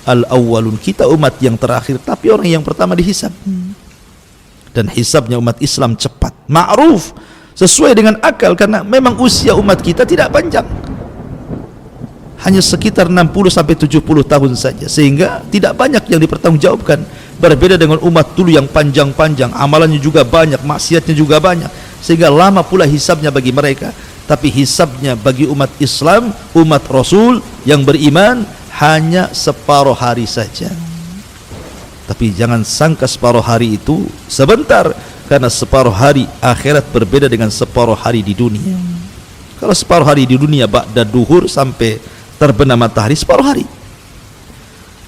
al-awwalun, kita umat yang terakhir, tapi orang yang pertama dihisab. Dan hisabnya umat Islam cepat, ma'ruf, sesuai dengan akal, karena memang usia umat kita tidak panjang, hanya sekitar 60-70 tahun saja, sehingga tidak banyak yang dipertanggungjawabkan. Berbeda dengan umat dulu yang panjang-panjang, amalannya juga banyak, maksiatnya juga banyak, sehingga lama pula hisabnya bagi mereka. tapi hisabnya bagi umat Islam, umat Rasul yang beriman hanya separuh hari saja. Tapi jangan sangka separuh hari itu sebentar, karena separuh hari akhirat berbeda dengan separuh hari di dunia. Kalau separuh hari di dunia ba'da duhur sampai terbenam matahari separuh hari.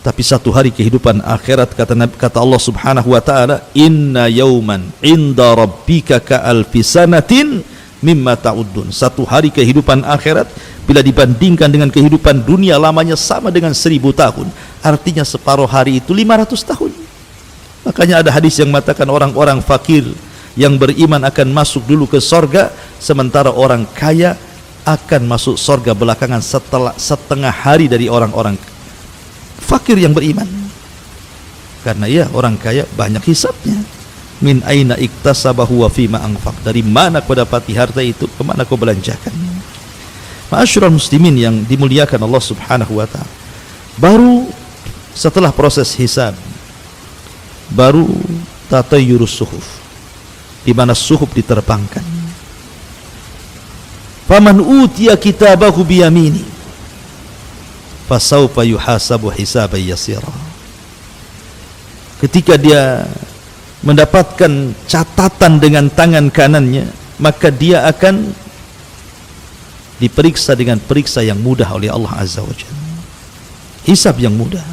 Tapi satu hari kehidupan akhirat, kata Allah Subhanahu wa taala, inna yauman inda rabbika ka'alfi sanatin mimma ta'uddun. Satu hari kehidupan akhirat bila dibandingkan dengan kehidupan dunia lamanya sama dengan 1000 tahun. Artinya separuh hari itu 500 tahun. Makanya ada hadis yang mengatakan orang-orang fakir yang beriman akan masuk dulu ke sorga, sementara orang kaya akan masuk sorga belakangan setelah setengah hari dari orang-orang fakir yang beriman. Karena ya orang kaya banyak hisabnya. Min aina iktasabahu wa fima anfaq. Dari mana kau dapati harta itu, kemana kau belanjakan? Ma'asyiral muslimin yang dimuliakan Allah Subhanahu wa taala. Baru setelah proses hisab, baru tatayyurus suhuf, di mana suhuf diterbangkan. Faman utiya kitabahu biyamini fasawfa yuhasabu hisaban yasira. Ketika dia mendapatkan catatan dengan tangan kanannya, maka dia akan diperiksa dengan periksa yang mudah oleh Allah Azza wa Jalla. Hisab yang mudah.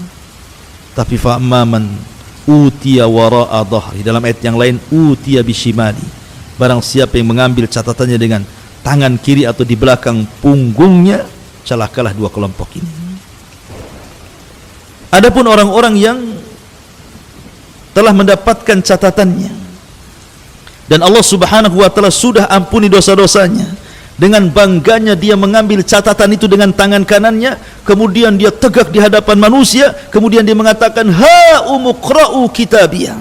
Tapi fa'amman utiya wara'a dhahri, dalam ayat yang lain utiya bishimali, barang siapa yang mengambil catatannya dengan tangan kiri atau di belakang punggungnya, celakalah dua kelompok ini. Adapun orang-orang yang telah mendapatkan catatannya dan Allah Subhanahu wa taala sudah ampuni dosa-dosanya, dengan bangganya dia mengambil catatan itu dengan tangan kanannya, kemudian dia tegak di hadapan manusia, kemudian dia mengatakan, ha umuqra'u kitabiyah,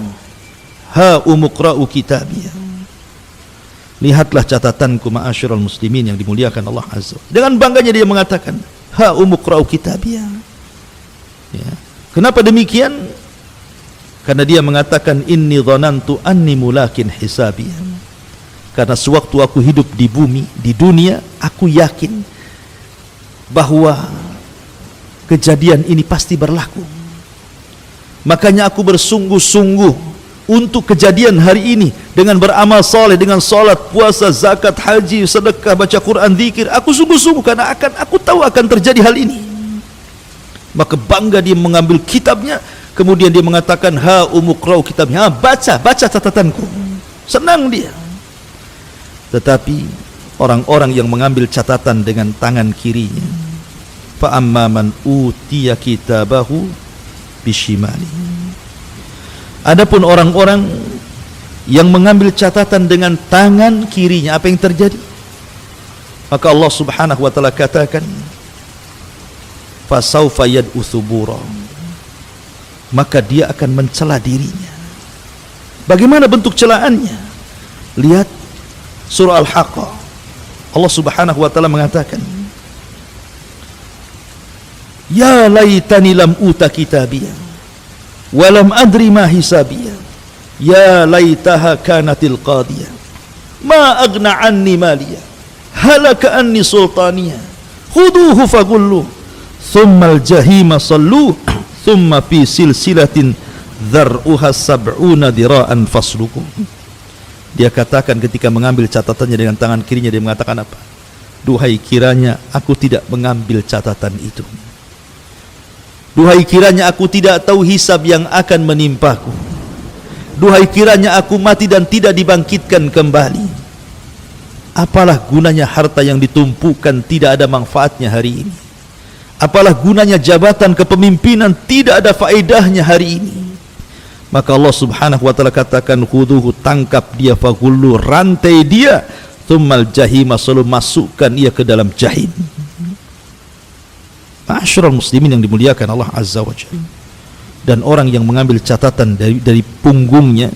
ha umuqra'u kitabiyah, lihatlah catatanku ma'asyiral muslimin yang dimuliakan Allah Azza. Dengan bangganya dia mengatakan, ha umuqra'u kitabiyah. Ya. Kenapa demikian? Karena dia mengatakan, inni dhanantu anni mulakin hisabiyah. Karena sewaktu aku hidup di bumi, di dunia, aku yakin bahwa kejadian ini pasti berlaku. Makanya aku bersungguh-sungguh untuk kejadian hari ini dengan beramal saleh, dengan salat, puasa, zakat, haji, sedekah, baca Quran, zikir. Aku sungguh-sungguh karena aku tahu akan terjadi hal ini. Maka bangga dia mengambil kitabnya, kemudian dia mengatakan, ha umuqra'u kitabnya, baca catatanku. Senang dia. Tetapi orang-orang yang mengambil catatan dengan tangan kirinya, fa amma man utiya kitabahu bishimali. Adapun orang-orang yang mengambil catatan dengan tangan kirinya, apa yang terjadi? Maka Allah Subhanahu wa taala katakan, fasaufa yad'u thubura, maka dia akan mencela dirinya. Bagaimana bentuk celaannya? Lihat surah Al-Haqqah. Allah Subhanahu wa taala mengatakan, ya laitani lam uta kitabiyah wa lam adri ma hisabiyah, ya laitaha kanatil qadiyah ma aghna anni maliyah halaka anni sultaniyah khuduhu fagullu thumma al-jahima sallu thumma fi silsilatin dhar'uha sab'una dira'an fasluku. Dia katakan ketika mengambil catatannya dengan tangan kirinya, dia mengatakan apa? Duhai kiranya aku tidak mengambil catatan itu. Duhai kiranya aku tidak tahu hisab yang akan menimpaku. Duhai kiranya aku mati dan tidak dibangkitkan kembali. Apalah gunanya harta yang ditumpukan, tidak ada manfaatnya hari ini. Apalah gunanya jabatan kepemimpinan, tidak ada faedahnya hari ini. Maka Allah Subhanahu wa taala katakan, khuduhu, tangkap dia, faghullu, rantai dia, tsummal jahima, selalu masukkan ia ke dalam jahim. Ma'asyiral muslimin yang dimuliakan Allah Azza wa Jalla. Dan orang yang mengambil catatan dari punggungnya,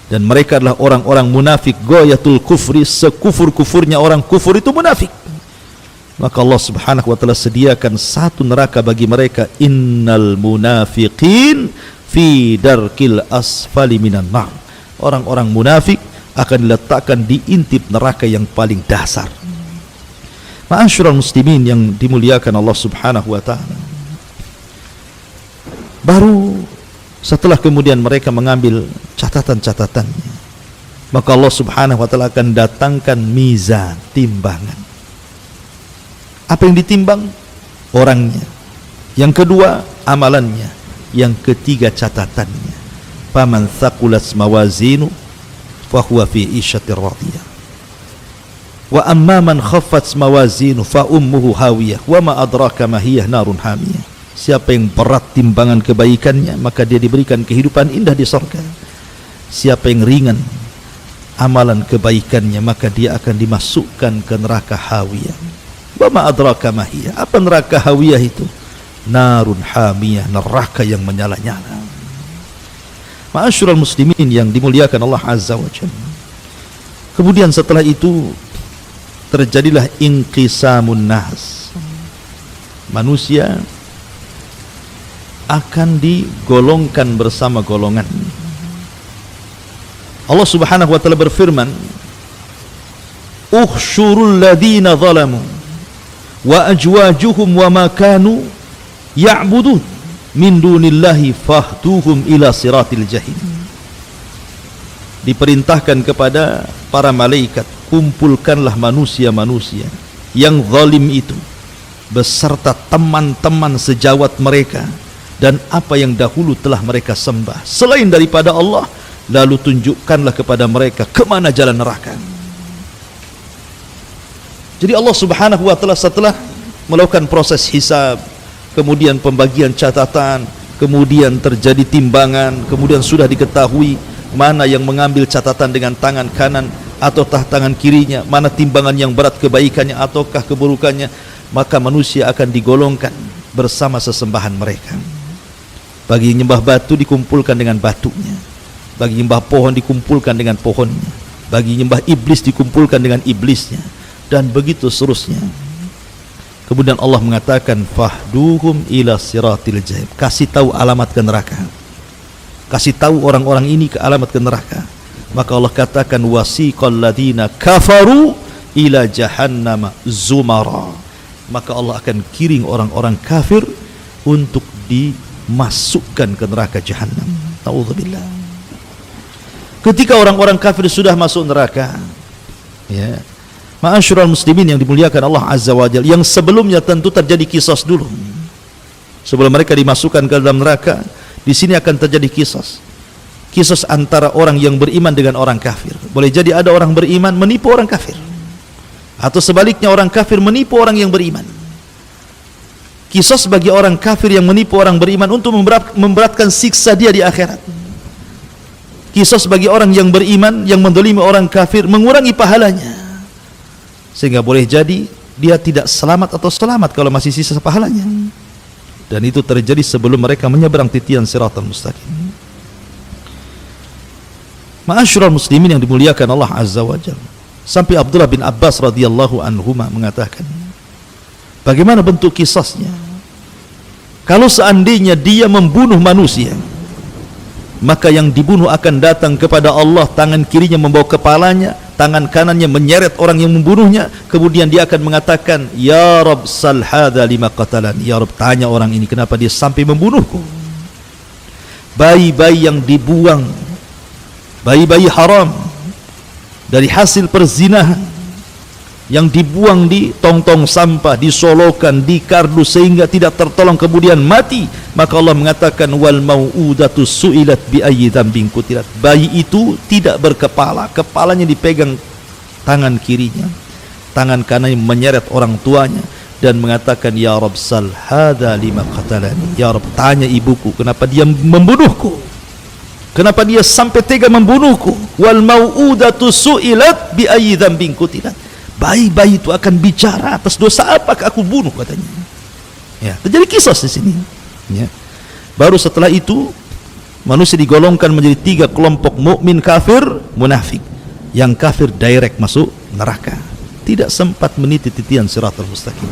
dan mereka adalah orang-orang munafik, ghayatul kufri, sekufur-kufurnya orang kufur itu munafik. Maka Allah Subhanahu wa taala sediakan satu neraka bagi mereka, innal munafiqin fi darkil asfali minan nar. Orang-orang munafik akan diletakkan di intip neraka yang paling dasar. Ma'asyiral muslimin yang dimuliakan Allah Subhanahu wa taala. Baru setelah kemudian mereka mengambil catatan-catatannya, maka Allah Subhanahu wa taala akan datangkan mizan, timbangan. Apa yang ditimbang? Orangnya. Yang kedua, amalannya. Yang ketiga, catatannya. Faman thaqulat mawazinu fahuwa fi 'ishatir radiyah. Wa amma man khaffat mawazinu fa ummuhu hawiyah wa ma adraka ma hiya narun hamiyah. Siapa yang berat timbangan kebaikannya, maka dia diberikan kehidupan indah di surga. Siapa yang ringan amalan kebaikannya, maka dia akan dimasukkan ke neraka hawiyah. Wa ma adraka ma hiya. Apa neraka hawiyah itu? Narun hamiyah, neraka yang menyala-nyala. Ma'asyiral muslimin yang dimuliakan Allah Azza wa Jalla. Kemudian setelah itu terjadilah inqisamun nas. Manusia akan digolongkan bersama golongan. Allah Subhanahu wa taala berfirman, "Ukhsyurul ladzina zalamu wa ajwajuhum wa ma kanu ya'budun min dunillahi fahduhum ila siratil jahim." Diperintahkan kepada para malaikat, kumpulkanlah manusia-manusia yang zalim itu beserta teman-teman sejawat mereka dan apa yang dahulu telah mereka sembah selain daripada Allah, lalu tunjukkanlah kepada mereka kemana jalan neraka. Jadi Allah Subhanahu wa taala setelah melakukan proses hisab, kemudian pembagian catatan, kemudian terjadi timbangan, kemudian sudah diketahui mana yang mengambil catatan dengan tangan kanan ataukah tangan kirinya, mana timbangan yang berat kebaikannya ataukah keburukannya, maka manusia akan digolongkan bersama sesembahan mereka. Bagi nyembah batu dikumpulkan dengan batunya, bagi nyembah pohon dikumpulkan dengan pohonnya, bagi nyembah iblis dikumpulkan dengan iblisnya, dan begitu seterusnya. Kemudian Allah mengatakan fahduhum ila siratil jahim. Kasih tahu alamat ke neraka, kasih tahu orang-orang ini ke alamat ke neraka. Maka Allah katakan wasiqal ladina kafaru ila jahannama zumara. Maka Allah akan kiring orang-orang kafir untuk dimasukkan ke neraka jahannam. Ta'udzubillah. Ketika orang-orang kafir sudah masuk neraka, ya, ma'asyiral muslimin yang dimuliakan Allah Azza wa Jalla, yang sebelumnya tentu terjadi kisos dulu. Sebelum mereka dimasukkan ke dalam neraka, di sini akan terjadi kisos. Kisos antara orang yang beriman dengan orang kafir. Boleh jadi ada orang beriman menipu orang kafir, atau sebaliknya orang kafir menipu orang yang beriman. Kisos bagi orang kafir yang menipu orang beriman untuk memberatkan siksa dia di akhirat. Kisos bagi orang yang beriman yang mendolimi orang kafir mengurangi pahalanya, sehingga boleh jadi dia tidak selamat atau selamat kalau masih sisa pahalanya. Dan itu terjadi sebelum mereka menyeberang titian siratal mustaqim. Ma'asyiral muslimin yang dimuliakan Allah Azza wa Jalla. Sampai Abdullah bin Abbas radhiyallahu anhuma mengatakan, bagaimana bentuk kisahnya? Kalau seandainya dia membunuh manusia, maka yang dibunuh akan datang kepada Allah, tangan kirinya membawa kepalanya, tangan kanannya menyeret orang yang membunuhnya, kemudian dia akan mengatakan, ya Rabb sal hadza lima qatalani. Ya Rabb, tanya orang ini kenapa dia sampai membunuhku. Bayi-bayi yang dibuang, bayi-bayi haram dari hasil perzinahan yang dibuang di tong-tong sampah, disolokan, di kardus sehingga tidak tertolong kemudian mati, maka Allah mengatakan wal mau'udatu su'ilat bi ayyi dzambin qutilat. Bayi itu tidak berkepala, kepalanya dipegang tangan kirinya, tangan kanannya menyeret orang tuanya dan mengatakan ya Rabb sal hadza lima qatalani. Ya Rabb, tanya ibuku kenapa dia membunuhku, kenapa dia sampai tega membunuhku. Wal mau'udatu su'ilat bi ayyi dzambin qutilat. Bayi-bayi itu akan bicara, atas dosa apakah aku bunuh, katanya. Ya, terjadi kisah di sini. Ya. Baru setelah itu manusia digolongkan menjadi 3 kelompok: mukmin, kafir, munafik. Yang kafir direct masuk neraka, tidak sempat meniti titian siratal mustaqim,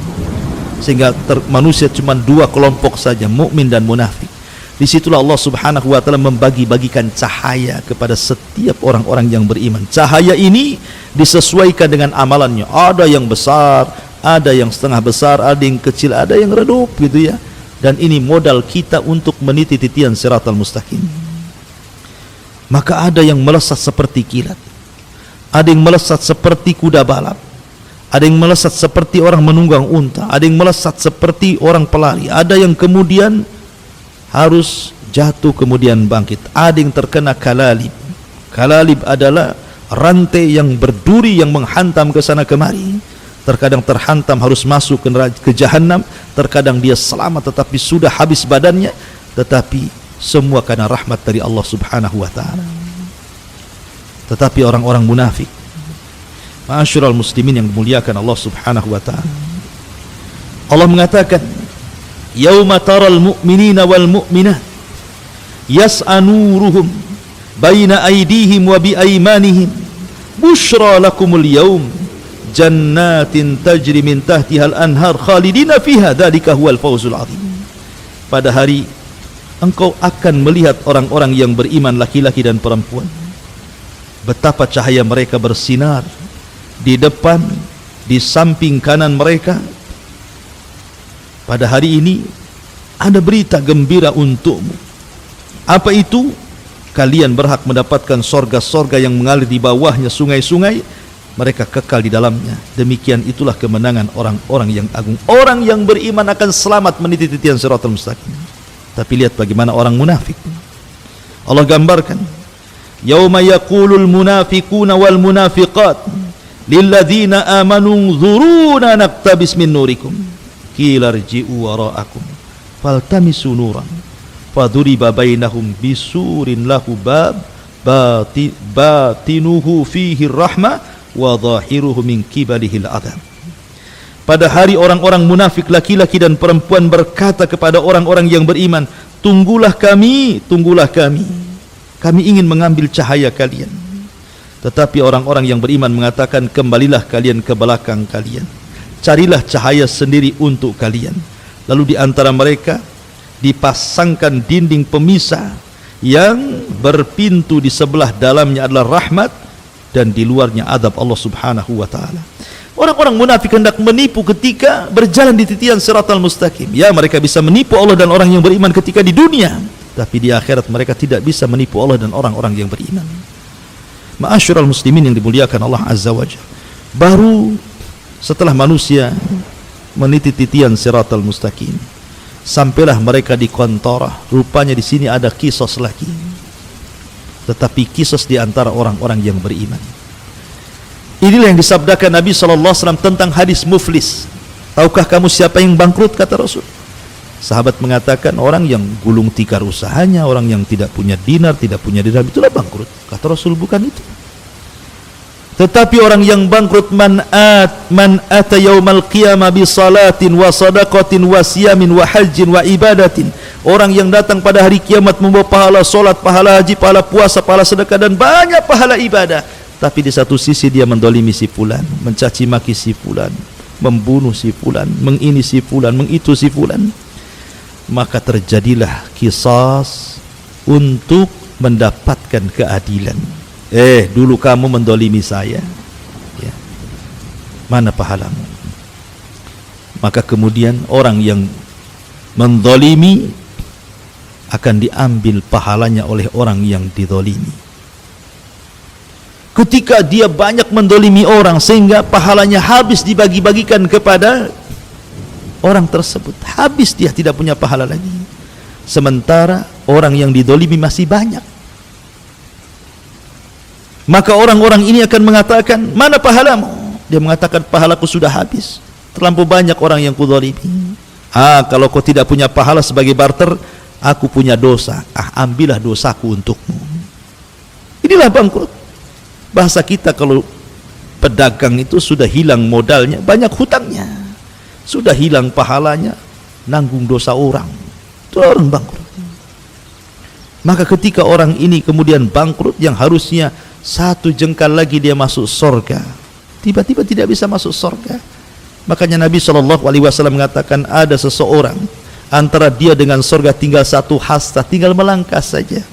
sehingga manusia cuma 2 kelompok saja, mukmin dan munafik. Disitulah Allah Subhanahu wa ta'ala membagi-bagikan cahaya kepada setiap orang-orang yang beriman. Cahaya ini disesuaikan dengan amalannya. Ada yang besar, ada yang setengah besar, ada yang kecil, ada yang redup gitu ya. Dan ini modal kita untuk meniti titian siratal mustaqim. Maka ada yang melesat seperti kilat, ada yang melesat seperti kuda balap, ada yang melesat seperti orang menunggang unta, ada yang melesat seperti orang pelari, ada yang kemudian harus jatuh kemudian bangkit, ada yang terkena kalalib. Kalalib adalah rantai yang berduri yang menghantam ke sana kemari. Terkadang terhantam harus masuk ke jahanam, terkadang dia selamat tetapi sudah habis badannya, tetapi semua karena rahmat dari Allah Subhanahu wa taala. Tetapi orang-orang munafik, ma'asyiral muslimin yang dimuliakan Allah Subhanahu wa taala, Allah mengatakan, "Yauma taral mu'minina wal mu'minat yas'a nuruhum baina aydihim wa bi aymanihim bushra lakumul yaum jannatin tajri min tahtihal anhar khalidina fiha dzalika huwal fawzul azim." Pada hari engkau akan melihat orang-orang yang beriman laki-laki dan perempuan, betapa cahaya mereka bersinar di depan, di samping kanan mereka. Pada hari ini ada berita gembira untukmu. Apa itu? Kalian berhak mendapatkan sorga-sorga yang mengalir di bawahnya sungai-sungai, mereka kekal di dalamnya. Demikian itulah kemenangan orang-orang yang agung. Orang yang beriman akan selamat meniti titian siratal mustaqim. Tapi lihat bagaimana orang munafik. Allah gambarkan, yauma yaqulul munafiquna wal munafiqat lilladzina amanu dzuruna naqtabis min nurikum qila irji'u wara'akum faltamisu nuran faduriba bainahum bisurin lahu bab batinuhu fihi rahmah wa dhahiruhu min qibalihil adab. Pada hari orang-orang munafik laki-laki dan perempuan berkata kepada orang-orang yang beriman, tunggulah kami, kami ingin mengambil cahaya kalian. Tetapi orang-orang yang beriman mengatakan, kembalilah kalian ke belakang kalian, carilah cahaya sendiri untuk kalian. Lalu di antara mereka dipasangkan dinding pemisah yang berpintu, di sebelah dalamnya adalah rahmat dan di luarnya adab Allah Subhanahu wa taala. Orang-orang munafik hendak menipu ketika berjalan di titian siratal mustaqim. Ya, mereka bisa menipu Allah dan orang yang beriman ketika di dunia, tapi di akhirat mereka tidak bisa menipu Allah dan orang-orang yang beriman. Ma'asyiral muslimin yang dimuliakan Allah Azza wa Jalla, baru setelah manusia meniti titian siratal mustaqim, sampailah mereka di kontorah. Rupanya di sini ada kisos lagi, tetapi kisos di antara orang-orang yang beriman. Inilah yang disabdakan Nabi SAW tentang hadis muflis. Tahukah kamu siapa yang bangkrut? Kata Rasul. Sahabat mengatakan, orang yang gulung tikar usahanya, orang yang tidak punya dinar, tidak punya dirham, itulah bangkrut. Kata Rasul, bukan itu. Tetapi orang yang bangkrut, man ata yaumal qiyamah bi salatin wa sadaqatin wa siyamin wa hajjin wa ibadatin. Orang yang datang pada hari kiamat membawa pahala salat, pahala haji, pahala puasa, pahala sedekah dan banyak pahala ibadah. Tapi di satu sisi dia mendolimi si fulan, mencaci maki si fulan, membunuh si fulan, mengini si fulan, mengitu si fulan. Maka terjadilah kisas untuk mendapatkan keadilan. Dulu kamu mendolimi saya, ya, mana pahalamu? Maka kemudian orang yang mendolimi akan diambil pahalanya oleh orang yang didolimi. Ketika dia banyak mendolimi orang sehingga pahalanya habis dibagi-bagikan kepada orang tersebut, habis, dia tidak punya pahala lagi. Sementara orang yang didolimi masih banyak. Maka orang-orang ini akan mengatakan, mana pahalamu? Dia mengatakan, pahalaku sudah habis, terlampau banyak orang yang kudolimi. Kalau kau tidak punya pahala sebagai barter, aku punya dosa, ambillah dosaku untukmu. Inilah bangkrut. Bahasa kita kalau pedagang itu sudah hilang modalnya, banyak hutangnya, sudah hilang pahalanya, nanggung dosa orang, itu orang bangkrut. Maka ketika orang ini kemudian bangkrut, yang harusnya satu jengkal lagi dia masuk surga, tiba-tiba tidak bisa masuk surga. Makanya Nabi SAW mengatakan, ada seseorang antara dia dengan surga tinggal satu hasta, tinggal melangkah saja.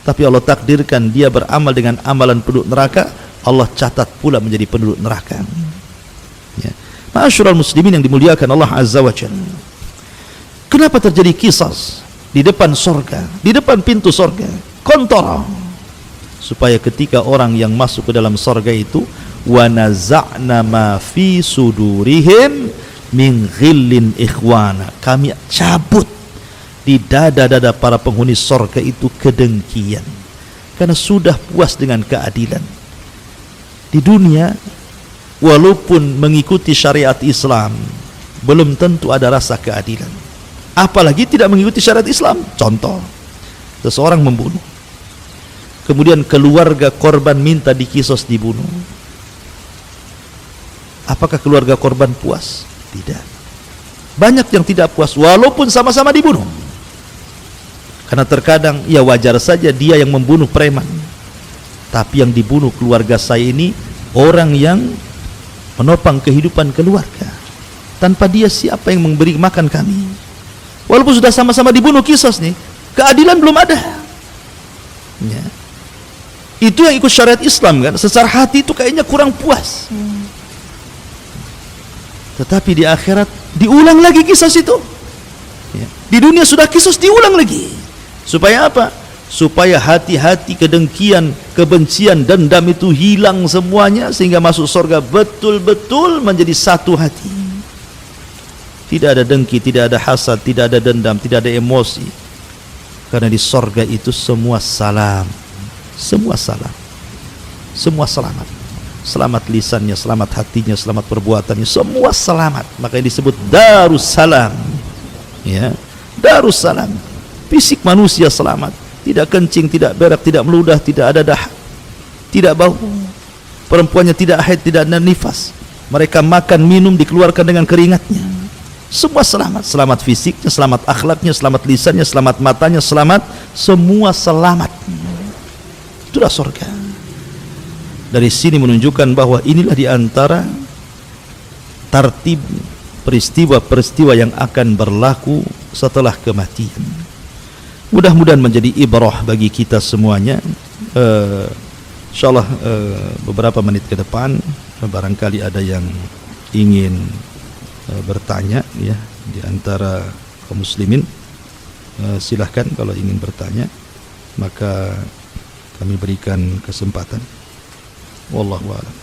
Tapi Allah takdirkan dia beramal dengan amalan penduduk neraka, Allah catat pula menjadi penduduk neraka. Ya. Ma'asyiral muslimin yang dimuliakan Allah Azza wa Jalla, kenapa terjadi qisas di depan sorga, di depan pintu sorga, kontara, supaya ketika orang yang masuk ke dalam sorga itu, wa naza'na ma fi sudurihim min ghillin ikhwana, kami cabut di dada-dada para penghuni sorga itu kedengkian, karena sudah puas dengan keadilan di dunia. Walaupun mengikuti syariat Islam, belum tentu ada rasa keadilan, apalagi tidak mengikuti syariat Islam. Contoh, seseorang membunuh, kemudian keluarga korban minta dikisos dibunuh. Apakah keluarga korban puas? Tidak. Banyak yang tidak puas walaupun sama-sama dibunuh, karena terkadang ya wajar saja dia yang membunuh preman, tapi yang dibunuh keluarga saya ini orang yang menopang kehidupan keluarga. Tanpa dia siapa yang memberi makan kami? Walaupun sudah sama-sama dibunuh, kisos nih, keadilan belum ada ya. Itu yang ikut syariat Islam kan, secara hati itu kayaknya kurang puas. Tetapi di akhirat diulang lagi kisos itu ya. Di dunia sudah kisos, diulang lagi. Supaya apa? Supaya hati-hati kedengkian, kebencian, dendam itu hilang semuanya, sehingga masuk surga betul-betul menjadi satu hati. Tidak ada dengki, tidak ada hasad, tidak ada dendam, tidak ada emosi. Karena di surga itu semua salam, semua salam, semua selamat. Selamat lisannya, selamat hatinya, selamat perbuatannya, semua selamat. Makanya disebut Darussalam ya, Darussalam. Fisik manusia selamat, tidak kencing, tidak berak, tidak meludah, tidak ada dahak, tidak bau. Perempuannya tidak haid, tidak ada nifas. Mereka makan, minum, dikeluarkan dengan keringatnya. Semua selamat. Selamat fisiknya, selamat akhlaknya, selamat lisannya, selamat matanya, selamat. Semua selamat. Itulah surga. Dari sini menunjukkan bahwa inilah diantara tartib peristiwa-peristiwa yang akan berlaku setelah kematian. Mudah-mudahan menjadi ibrah bagi kita semuanya. InsyaAllah beberapa menit ke depan barangkali ada yang ingin bertanya ya, di antara kaum muslimin. Silahkan kalau ingin bertanya, maka kami berikan kesempatan. Wallahu a'lam.